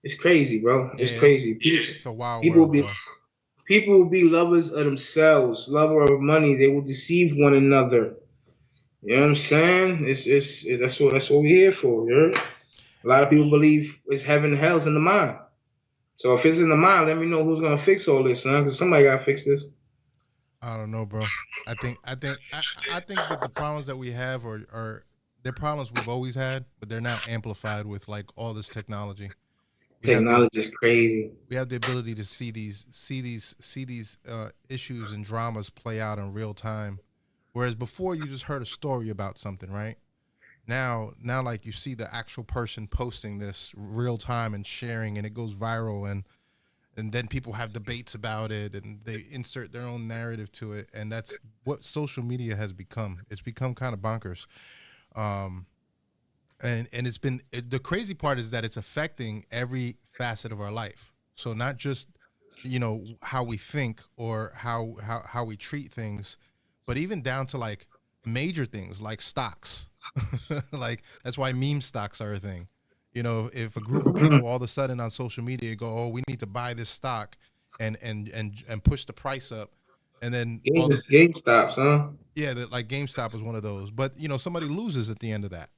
it's crazy, bro. It's crazy. It's a wild People world, will be bro. people will be lovers of themselves, lover of money. They will deceive one another. You know what I'm saying? It's that's what we're here for. You know? A lot of people believe it's heaven and hell's in the mind. So if it's in the mind, let me know who's gonna fix all this, son. Because somebody gotta fix this. I don't know, bro. I think that the problems that we have are they're problems we've always had, but they're now amplified with like all this technology. Technology is crazy. We have the ability to see these issues and dramas play out in real time, whereas before you just heard a story about something, right? Now like you see the actual person posting this real time and sharing, and it goes viral, and then people have debates about it, and they insert their own narrative to it, and that's what social media has become. It's become kind of bonkers. And it's been the crazy part is that it's affecting every facet of our life. So not just how we think or how we treat things, but even down to like major things like stocks. Like that's why meme stocks are a thing. If a group of people all of a sudden on social media go, oh, we need to buy this stock and push the price up, and then GameStops, huh? Yeah, like GameStop is one of those. But somebody loses at the end of that.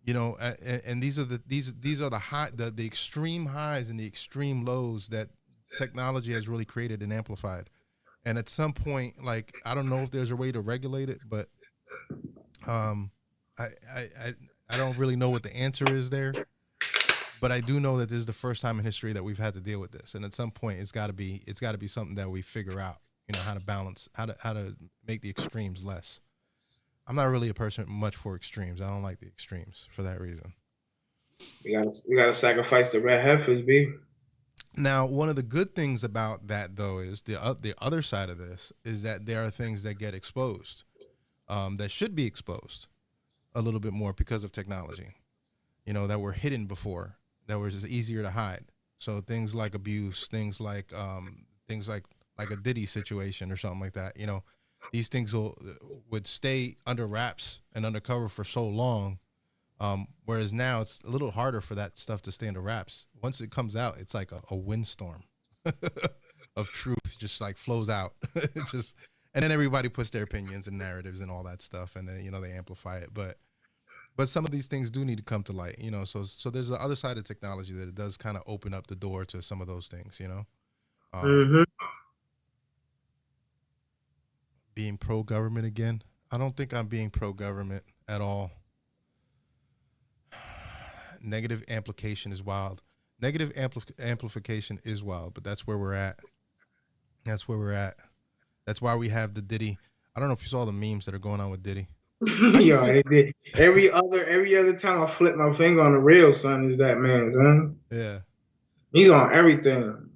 And these are the extreme highs and the extreme lows that technology has really created and amplified. And at some point, like, I don't know if there's a way to regulate it, but I don't really know what the answer is there. But I do know that this is the first time in history that we've had to deal with this. And at some point, it's got to be something that we figure out. How to balance, how to make the extremes less. I'm not really a person much for extremes. I don't like the extremes for that reason. We gotta sacrifice the red heifers, B. Now, one of the good things about that, though, is the other side of this is that there are things that get exposed, that should be exposed a little bit more because of technology, that were hidden before, that were just easier to hide. So things like abuse, things like a Diddy situation or something like that, these things would stay under wraps and undercover for so long, whereas now it's a little harder for that stuff to stay under wraps. Once it comes out, it's like a windstorm of truth just like flows out. And then everybody puts their opinions and narratives and all that stuff, and then they amplify it. But some of these things do need to come to light, so there's the other side of technology that it does kind of open up the door to some of those things, Being pro-government again. I don't think I'm being pro-government at all. Negative amplification is wild. Negative amplification is wild, but that's where we're at. That's why we have the Diddy. I don't know if you saw the memes that are going on with Diddy. Yo, every other time I flip my finger on the real, son, is that man, son. Yeah. He's on everything.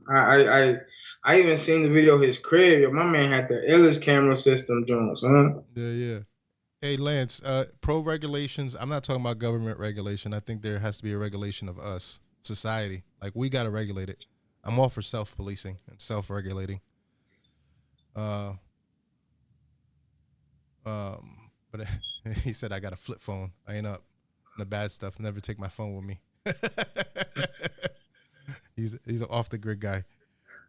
I even seen the video of his crib. Yo, my man had the illest camera system, Jones, huh? Yeah. Hey, Lance, pro regulations. I'm not talking about government regulation. I think there has to be a regulation of us, society. Like, we got to regulate it. I'm all for self-policing and self-regulating. But he said I got a flip phone. I ain't up on the bad stuff. Never take my phone with me. He's an off the grid guy.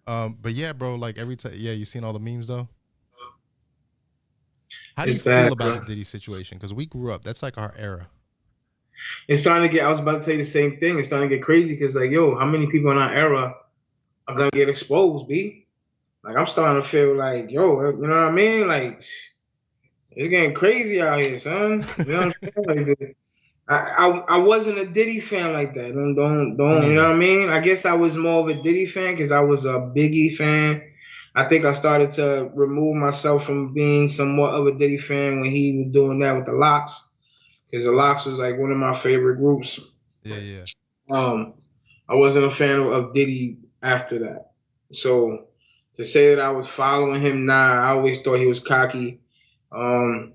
But yeah, bro, like every time, you seen all the memes though? How do you feel about the Diddy situation? Because we grew up, that's like our era. It's starting to get, I was about to say the same thing. It's starting to get crazy because, like, yo, how many people in our era are going to get exposed, B? Like, I'm starting to feel like, yo, you know what I mean? Like, It's getting crazy out here, son. You know what I'm saying? Like I wasn't a Diddy fan like that. Me You know neither. what I mean? I guess I was more of a Diddy fan because I was a Biggie fan. I think I started to remove myself from being somewhat of a Diddy fan when he was doing that with the Locks, because the Locks was like one of my favorite groups. Yeah, yeah. Um, I wasn't a fan of Diddy after that. So to say that I was following him, nah, I always thought he was cocky. Um,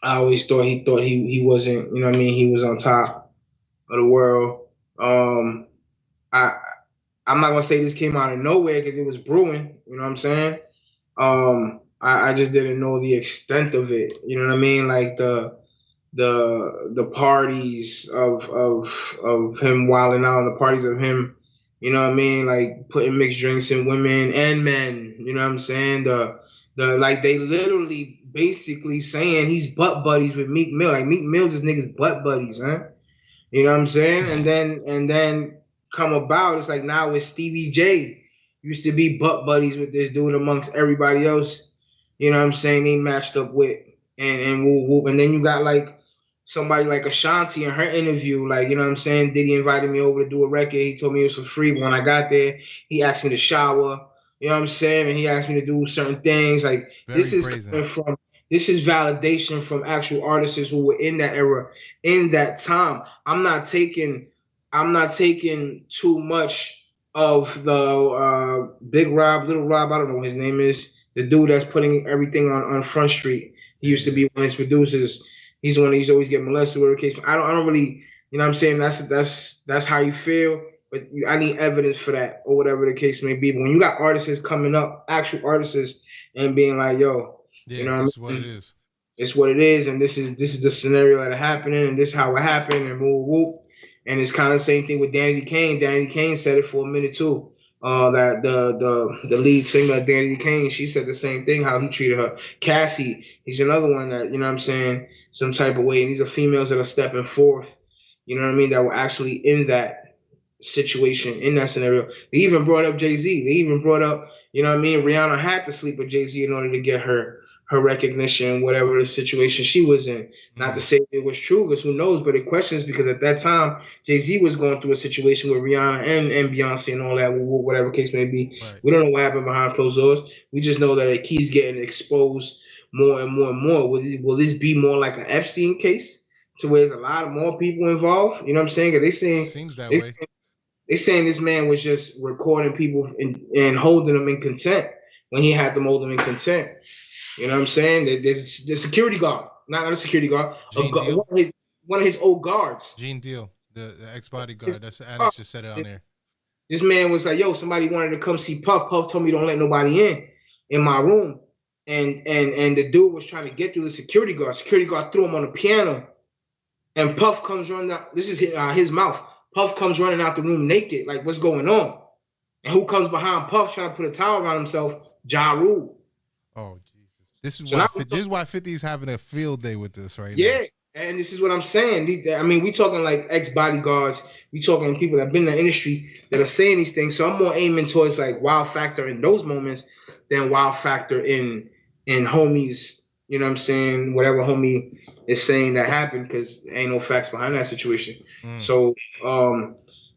I always thought he wasn't, you know what I mean, he was on top of the world. Um, I I'm not gonna say this came out of nowhere because it was brewing, you know what I'm saying? I just didn't know the extent of it. You know what I mean? Like the parties of him wilding out, the parties of him, you know what I mean, like putting mixed drinks in women and men, you know what I'm saying, the like they literally basically saying he's butt buddies with Meek Mill, like Meek Mill's his niggas butt buddies, huh? You know what I'm saying? And then come about, it's like now with Stevie J used to be butt buddies with this dude amongst everybody else. You know what I'm saying? They matched up with and whoop whoop. And then you got like somebody like Ashanti in her interview, like, you know what I'm saying? Diddy invited me over to do a record. He told me it was for free. But when I got there, he asked me to shower. You know what I'm saying? And he asked me to do certain things. Like Very this is brazen. coming from this is validation from actual artists who were in that era, in that time. I'm not taking too much of the Big Rob, Little Rob, I don't know what his name is. The dude that's putting everything on Front Street. He Yeah, used to yeah. be one of his producers. He's the one that used to always get molested, whatever the case. I don't really, you know what I'm saying? That's how you feel. But I need evidence for that, or whatever the case may be. But when you got artists coming up, actual artists, and being like, yo, you Yeah, know what this is I what it mean? is. It's what it is, and this is the scenario that happening, and this is how it happened, and whoop whoop. And it's kind of the same thing with Danny Kane. Danny Kane said it for a minute too. That the lead singer Danny Kane, she said the same thing, how he treated her. Cassie, he's another one that, you know what I'm saying, some type of way. And these are females that are stepping forth, you know what I mean, that were actually in that situation, in that scenario. They even brought up Jay-Z. They even brought up, you know what I mean, Rihanna had to sleep with Jay-Z in order to get her recognition, whatever the situation she was in. Not to Mm, say it was true, because who knows, but it questions, because at that time, Jay-Z was going through a situation with Rihanna and Beyonce and all that, whatever case may be. right. We don't know what happened behind closed doors. We just know that it keeps getting exposed more and more and more. Will this be more like an Epstein case, to where there's a lot of more people involved? You know what I'm saying? 'Cause Seems that they way. saying they saying this man was just recording people and holding them in contempt when he had them hold them in contempt. You know what I'm saying? There's the security guard, not a security guard, Gene Deal. one of his old guards. Gene Deal, the ex His- bodyguard. That's Alex just said it on there. This man was like, "Yo, somebody wanted to come see Puff. Puff told me don't let nobody in my room." And the dude was trying to get through the security guard. Security guard threw him on the piano, and Puff comes running out. This is his mouth. Puff comes running out the room naked. Like, what's going on? And who comes behind Puff trying to put a towel around himself? Ja Rule. Oh Jesus! This is So why. now This is why 50's having a field day with this right now. yeah, and this is what I'm saying. I mean, we talking like ex bodyguards. We talking people that been in the industry that are saying these things. So I'm more aiming towards like wow factor in those moments than wow factor in homies. You know what I'm saying? Whatever homie is saying that happened, because ain't no facts behind that situation. Mm. So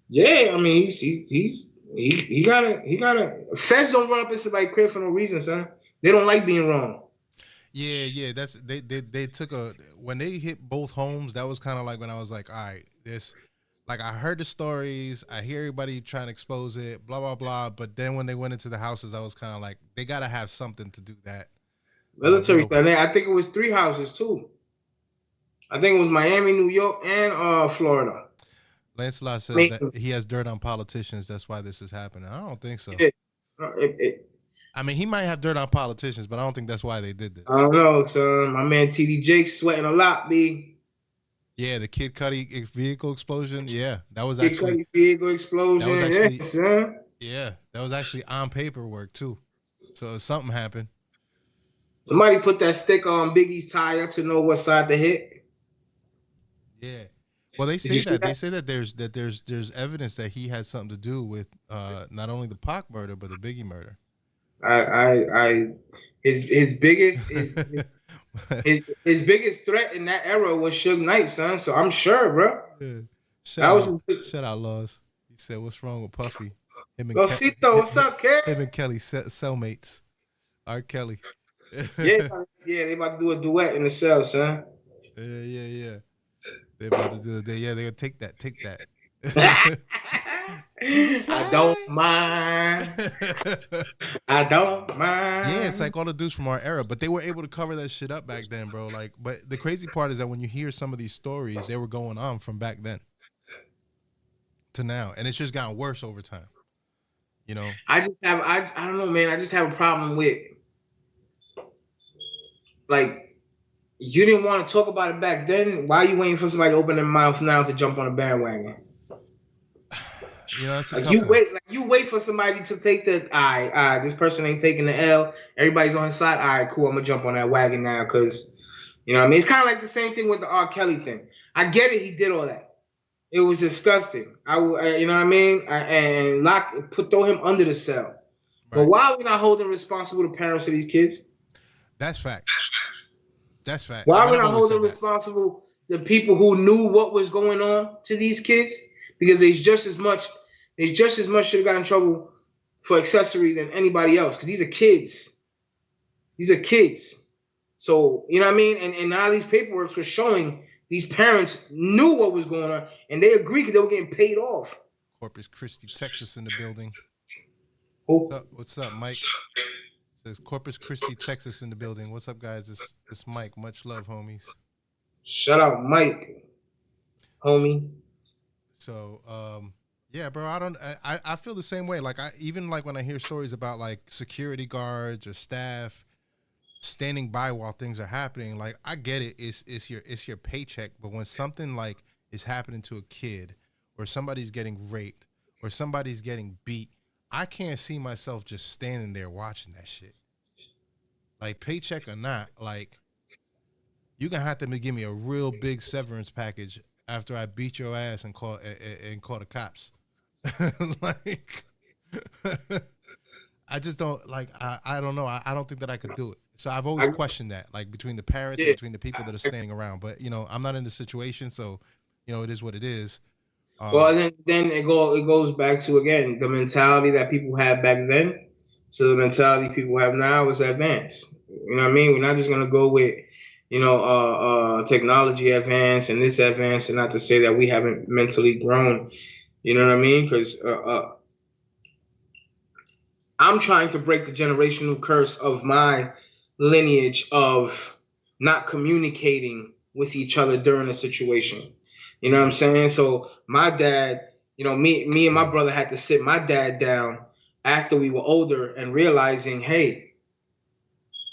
yeah, I mean he gotta. Feds don't run up in somebody's crib for no reason, son. They don't like being wrong. Yeah, yeah. That's they took a when they hit both homes. That was kind of like when I was like, all right, this. Like I heard the stories, I hear everybody trying to expose it, blah blah blah. But then when they went into the houses, I was kind of like, they gotta have something to do that. Military stuff. I think it was 3 houses too. I think it was Miami, New York, and Florida. Lancelot I says mean, that he has dirt on politicians. That's why this is happening. I don't think so. it, I mean, he might have dirt on politicians, but I don't think that's why they did I this. don't know, son. My man TD Jake sweating a lot, B. Yeah, the Kid Cudi vehicle explosion. Yeah, that was Big actually Cudi vehicle explosion. that was actually Yeah, son. yeah, that was actually on paperwork too. So something happened. Somebody put that sticker on Biggie's tire to know what side to hit. Yeah. Well, they Did say you see that. They that? say that there's evidence that he had something to do with not only the Pac murder but the Biggie murder. I His biggest his biggest threat in that era was Suge Knight, son. So I'm sure, bro. Yeah. That was Shout out, Laws. He said, "What's wrong with Puffy? Him and Losito, what's up, kid? him and Kelly cellmates. R. Kelly. Yeah, yeah, they about to do a duet in the cell, son. Yeah. They about to do it. They're gonna take that. I don't mind. I don't mind. Yeah, it's like all the dudes from our era, but they were able to cover that shit up back then, bro. Like, but the crazy part is that when you hear some of these stories, they were going on from back then to now, and it's just gotten worse over time. You know, I don't know, man. I just have a problem with, like, you didn't want to talk about it back then. Why are you waiting for somebody to open their mouth now to jump on a bandwagon? you know, it's a Like tough you one. wait, like you wait for somebody to take the this person ain't taking the L. Everybody's on his side. All right, cool. I'm gonna jump on that wagon now because, you know what I mean? It's kind of like the same thing with the R. Kelly thing. I get it. He did all that. It was disgusting. You know what I mean? And throw him under the cell. Right. But why are we not holding responsible the parents of these kids? That's fact. That's fact. Why are we not holding responsible the people who knew what was going on to these kids? Because they just as much should have got in trouble for accessory than anybody else. Because these are kids. These are kids. So, you know what I mean? And now these paperwork were showing these parents knew what was going on, and they agreed because they were getting paid off. Corpus Christi, Texas in the building. Oh. What's up, Mike? Says Corpus Christi, Texas in the building. What's up, guys? This Mike. Much love, homies. Shout out, Mike, homie. So, yeah, bro. I feel the same way. Like even when I hear stories about like security guards or staff standing by while things are happening, like I get it. It's your paycheck, but when something like is happening to a kid, or somebody's getting raped, or somebody's getting beat, I can't see myself just standing there watching that shit. Like paycheck or not, like you're gonna have to give me a real big severance package after I beat your ass and call the cops. Like I just don't like. I don't know. I don't think that I could do it. So I've always questioned that, like between the parents and between the people that are standing around. But you know, I'm not in the situation, so you know, it is what it is. Well, then it goes back to again the mentality that people had back then. So the mentality people have now is advanced. You know what I mean? We're not just gonna go with, you know, technology advance and this advance, and not to say that we haven't mentally grown. You know what I mean? Because I'm trying to break the generational curse of my lineage of not communicating with each other during a situation. You know what I'm saying? So my dad, you know, me and my brother had to sit my dad down after we were older and realizing, hey,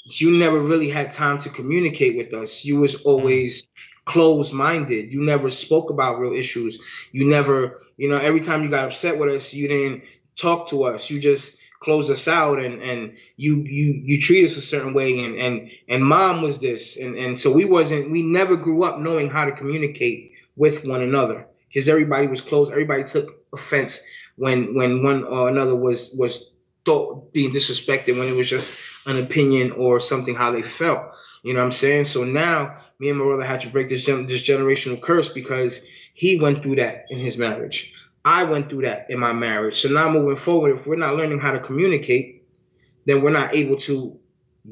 you never really had time to communicate with us. You was always closed-minded. You never spoke about real issues. You never, you know, every time you got upset with us, you didn't talk to us. You just close us out, and you treat us a certain way, and mom was this, and so we never grew up knowing how to communicate with one another because everybody was close. Everybody took offense when one or another was thought being disrespected, when it was just an opinion or something how they felt. You know what I'm saying? So now me and my brother had to break this generational curse because he went through that in his marriage. I went through that in my marriage. So now moving forward, if we're not learning how to communicate, then we're not able to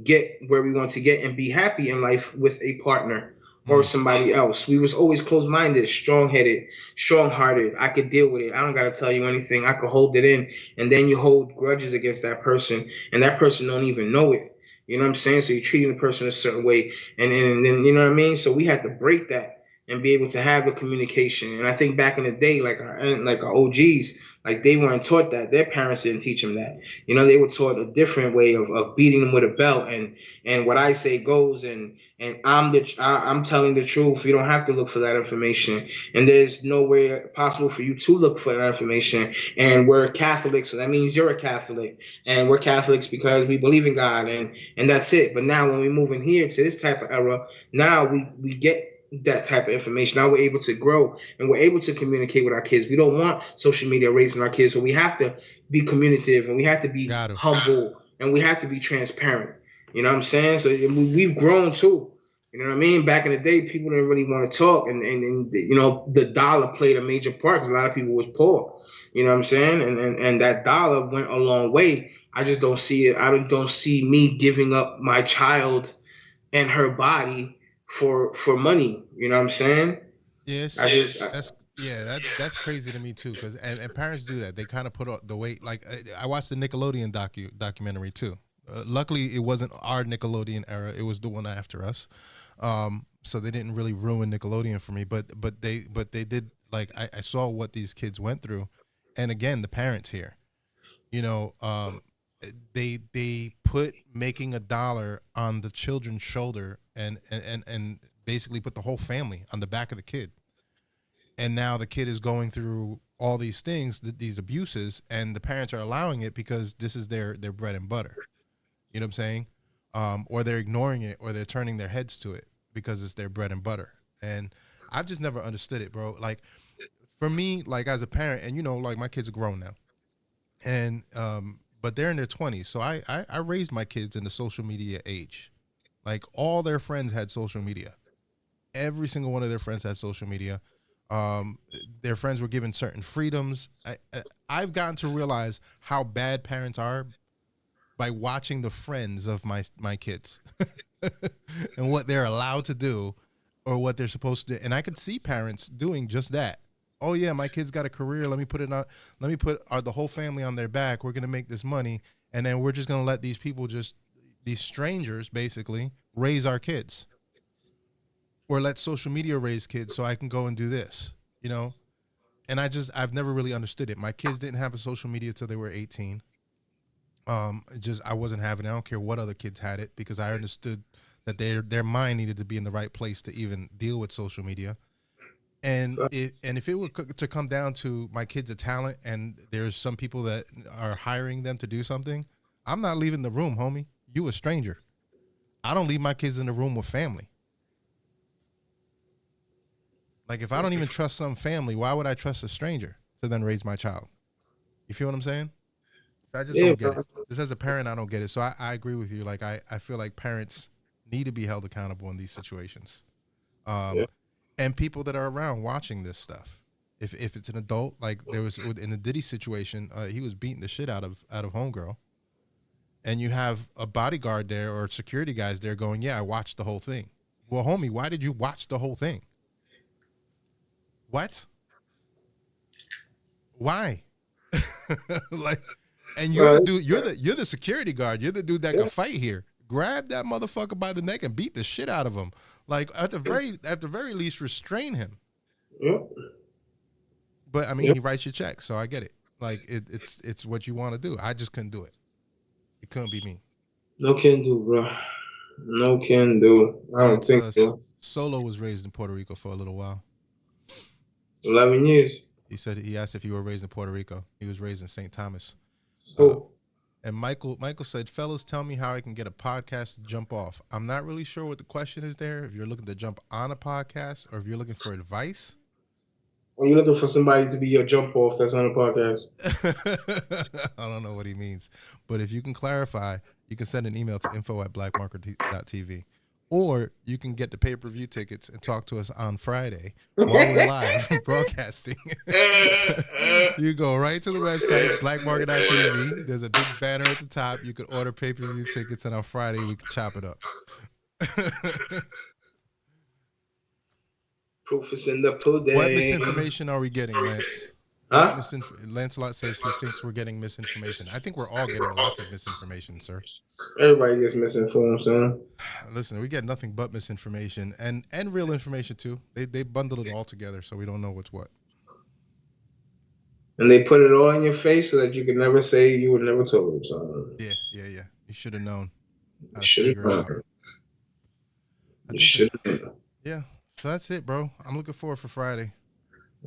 get where we want to get and be happy in life with a partner or somebody else. We was always closed-minded, strong-headed, strong-hearted. I could deal with it. I don't got to tell you anything. I could hold it in. And then you hold grudges against that person, and that person don't even know it. You know what I'm saying? So you're treating the person a certain way. And then, you know what I mean? So we had to break that and be able to have the communication. And I think back in the day, like our OGs, like they weren't taught that. Their parents didn't teach them that. You know, they were taught a different way of beating them with a belt, and what I say goes, and I'm telling the truth. You don't have to look for that information, and there's no way possible for you to look for that information. And we're Catholics, so that means you're a Catholic, and we're Catholics because we believe in God, and that's it. But now when we move in here to this type of era, now we get that type of information. Now we're able to grow and we're able to communicate with our kids. We don't want social media raising our kids, so we have to be communicative and we have to be humble and we have to be transparent. You know what I'm saying? So we've grown too. You know what I mean? Back in the day, people didn't really want to talk, and you know the dollar played a major part because a lot of people was poor. You know what I'm saying? And that dollar went a long way. I just don't see it. I don't see me giving up my child and her body for money. You know what I'm saying? Yes, I just that's crazy to me too. Because and parents do that. They kind of put the weight. Like I watched the Nickelodeon documentary too. Luckily, it wasn't our Nickelodeon era. It was the one after us. So they didn't really ruin Nickelodeon for me. But they did. Like I saw what these kids went through, and again, the parents here. You know, they put making a dollar on the children's shoulder and basically put the whole family on the back of the kid. And now the kid is going through all these things, these abuses, and the parents are allowing it because this is their bread and butter. You know what I'm saying? Or they're ignoring it, or they're turning their heads to it because it's their bread and butter. And I've just never understood it, bro. Like for me, like as a parent, and you know, like my kids are grown now, and but they're in their 20s, so I raised my kids in the social media age. Like all their friends had social media. Every single one of their friends had social media. Um, their friends were given certain freedoms. I've gotten to realize how bad parents are by watching the friends of my kids and what they're allowed to do or what they're supposed to do. And I could see parents doing just that. Oh yeah, my kid's got a career. Let me put it on. Let me put the whole family on their back. We're gonna make this money, and then we're just gonna let these people these strangers basically raise our kids, or let social media raise kids so I can go and do this, you know? And I've never really understood it. My kids didn't have a social media till they were 18. I wasn't having it. I don't care what other kids had it because I understood that their mind needed to be in the right place to even deal with social media. And if it were to come down to my kids' a talent and there's some people that are hiring them to do something, I'm not leaving the room, homie. You a stranger. I don't leave my kids in the room with family. Like if I don't even trust some family, why would I trust a stranger to then raise my child? You feel what I'm saying? So I just don't get it. Just as a parent, I don't get it. So I agree with you. Like I feel like parents need to be held accountable in these situations. And people that are around watching this stuff. If it's an adult, like there was in the Diddy situation, he was beating the shit out of homegirl. And you have a bodyguard there or security guys there going, yeah, I watched the whole thing. Well, homie, why did you watch the whole thing? What? Why? Like, and you're the dude. You're the security guard. You're the dude that can fight here. Grab that motherfucker by the neck and beat the shit out of him. Like at the very least, restrain him. Yep. But I mean, he writes your check, so I get it. Like it's what you want to do. I just couldn't do it. It couldn't be me. No can do, bro. No can do. I don't think so. Solo was raised in Puerto Rico for a little while. 11 years. He asked if you were raised in Puerto Rico. He was raised in St. Thomas. And Michael said, fellas, tell me how I can get a podcast to jump off. I'm not really sure what the question is there. If you're looking to jump on a podcast or if you're looking for advice. Or you're looking for somebody to be your jump off that's on a podcast. I don't know what he means. But if you can clarify, you can send an email to info@blackmarket.tv. Or you can get the pay-per-view tickets and talk to us on Friday while we're live broadcasting. You go right to the website, blackmarket.tv. There's a big banner at the top. You can order pay-per-view tickets, and on Friday, we can chop it up. Proof is in the pudding. What misinformation are we getting, Lance? Huh? Lancelot says he thinks we're getting misinformation. I think we're all getting lots of misinformation, sir. Everybody gets misinformed, son. Listen, we get nothing but misinformation and real information too. They bundle it all together, so we don't know what's what. And they put it all in your face so that you could never say you were never told, son. Yeah. You should have known. You should have known. You should have known. Yeah. So that's it, bro. I'm looking forward for Friday.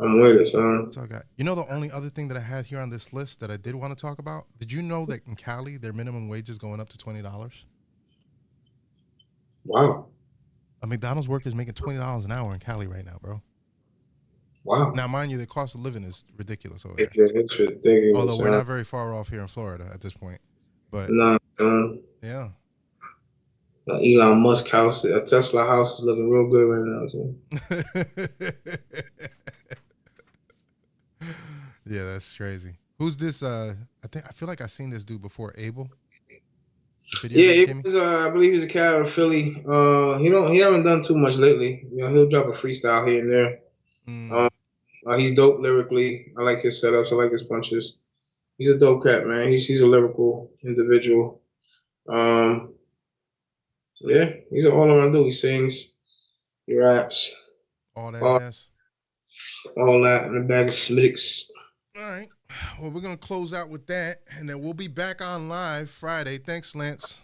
I'm with it, son. That's all I got. You know, the only other thing that I had here on this list that I did want to talk about, did you know that in Cali, their minimum wage is going up to $20? Wow. A McDonald's worker is making $20 an hour in Cali right now, bro. Wow. Now, mind you, the cost of living is ridiculous over there. It's ridiculous. Although we're not very far off here in Florida at this point. But no, yeah. Elon Musk house, a Tesla house is looking real good right now. So. Yeah, that's crazy. Who's this? I feel like I've seen this dude before. Abel. Yeah, I believe he's a cat out of Philly. He haven't done too much lately. You know, he'll drop a freestyle here and there. He's dope lyrically. I like his setups. I like his punches. He's a dope cat, man. He's a lyrical individual. Yeah, he's an all-around dude. He sings, he raps, all that jazz, all that in a bag of Smittix. All right. Well, we're gonna close out with that, and then we'll be back on live Friday. Thanks, Lance.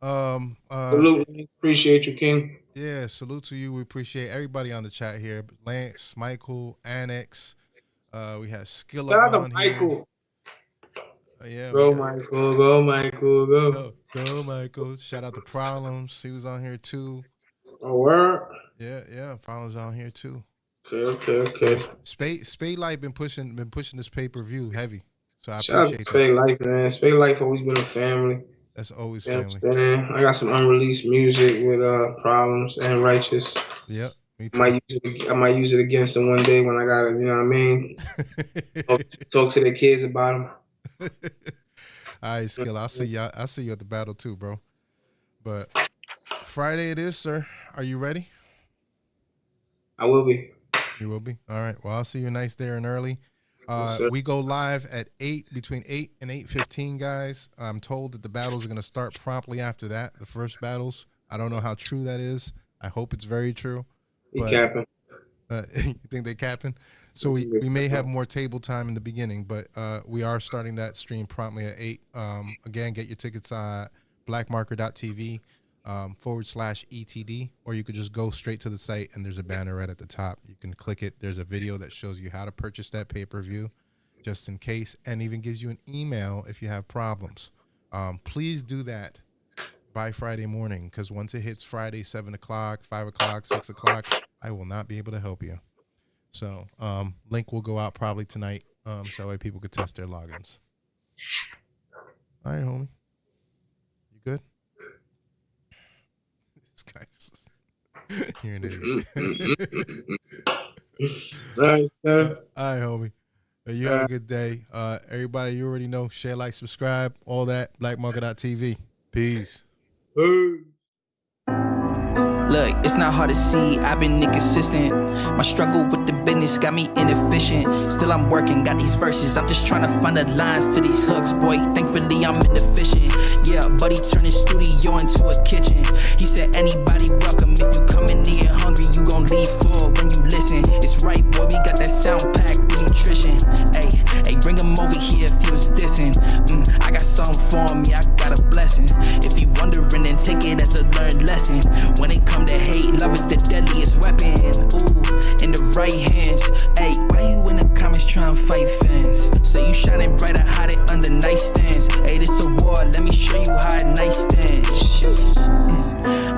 Salute, appreciate you, King. Yeah, salute to you. We appreciate everybody on the chat here. Lance, Michael, Annex. We have Skilla Shout out on to Michael. Yeah. Go Michael. Go Michael. Shout out to Problems. He was on here too. Oh, word? Yeah. Problems on here too. Okay. Spade Light been pushing this pay-per-view heavy. So I Shout appreciate out to Spade Life, man. Spade Life always been a family. That's always You family. I got some unreleased music with Problems and Righteous. Yep. Me too. I might use it against them one day when I got it, you know what I mean? talk to their kids about them. All right, Skill. I'll see you at the battle too, bro. But Friday it is, sir. Are you ready? I will be. You will be? All right. Well, I'll see you nice there and early. We go live at 8, between 8 and 8:15, guys. I'm told that the battles are going to start promptly after that, the first battles. I don't know how true that is. I hope it's very true. You capping. You think they capping? So we may have more table time in the beginning, but we are starting that stream promptly at 8. Again, get your tickets at blackmarker.tv /ETD, or you could just go straight to the site and there's a banner right at the top. You can click it. There's a video that shows you how to purchase that pay-per-view just in case, and even gives you an email if you have problems. Please do that by Friday morning, because once it hits Friday, 7 o'clock, 5 o'clock, 6 o'clock, I will not be able to help you. So link will go out probably tonight, so that way people could test their logins. All right, homie. You good? This guy's you're an idiot. All right, sir. All right, homie. You have a good day. Everybody, you already know, share, like, subscribe, all that. Blackmarker.tv. Peace. Look, it's not hard to see, I've been inconsistent. My struggle with the business got me inefficient. Still I'm working, got these verses, I'm just trying to find the lines to these hooks, boy. Thankfully I'm inefficient. Yeah, buddy turned his studio into a kitchen. He said anybody welcome, if you come in here hungry, you gon' leave full when you listen. It's right, boy, we got that sound pack with nutrition. Hey, bring him over here if he was dissing. I got something for me, I got a blessing. If you wondering, then take it as a learned lesson. When it come to hate, love is the deadliest weapon. Ooh, in the right hands. Hey, why you in the comments trying to fight fans? Say you shining bright, I hide it under nightstands. Hey, this a war, let me show you how it nightstands.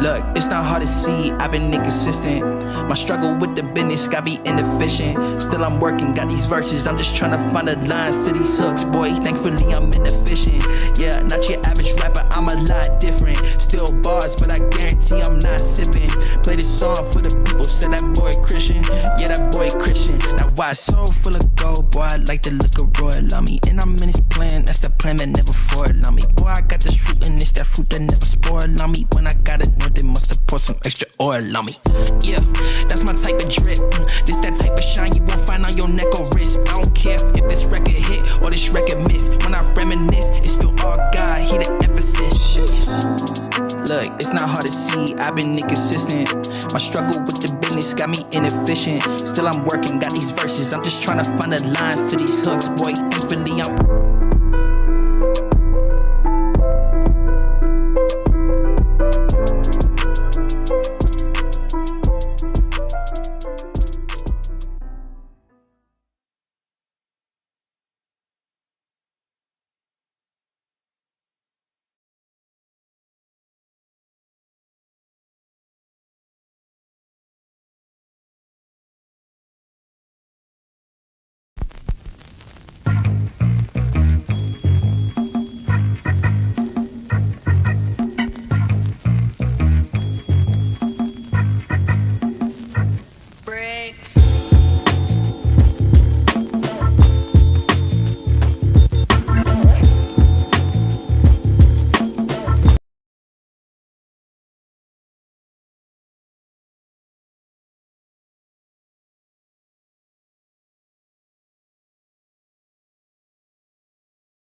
Look, it's not hard to see, I've been inconsistent. My struggle with the business got me inefficient. Still I'm working, got these verses, I'm just trying to find the lines to these hooks, boy. Thankfully I'm inefficient. Yeah, not your average rapper, I'm a lot different. Still bars, but I guarantee I'm not sipping. Play this song for the people, said that boy Christian. Yeah, that boy Christian. That wide soul full of gold, boy, I like the look of royal on me. And I'm in his plan, that's the plan that never foiled on me. Boy, I got this fruit and it's that fruit that never spoiled on me. When I got it, no, they must have poured some extra oil on me. Yeah, that's my type of drip. This that type of shine you won't find on your neck or wrist. I don't care if this record hit or this record miss. When I reminisce, it's still all God, he the emphasis. Look, it's not hard to see, I've been inconsistent. My struggle with the business got me inefficient. Still I'm working, got these verses, I'm just trying to find the lines to these hooks, boy. Thankfully I'm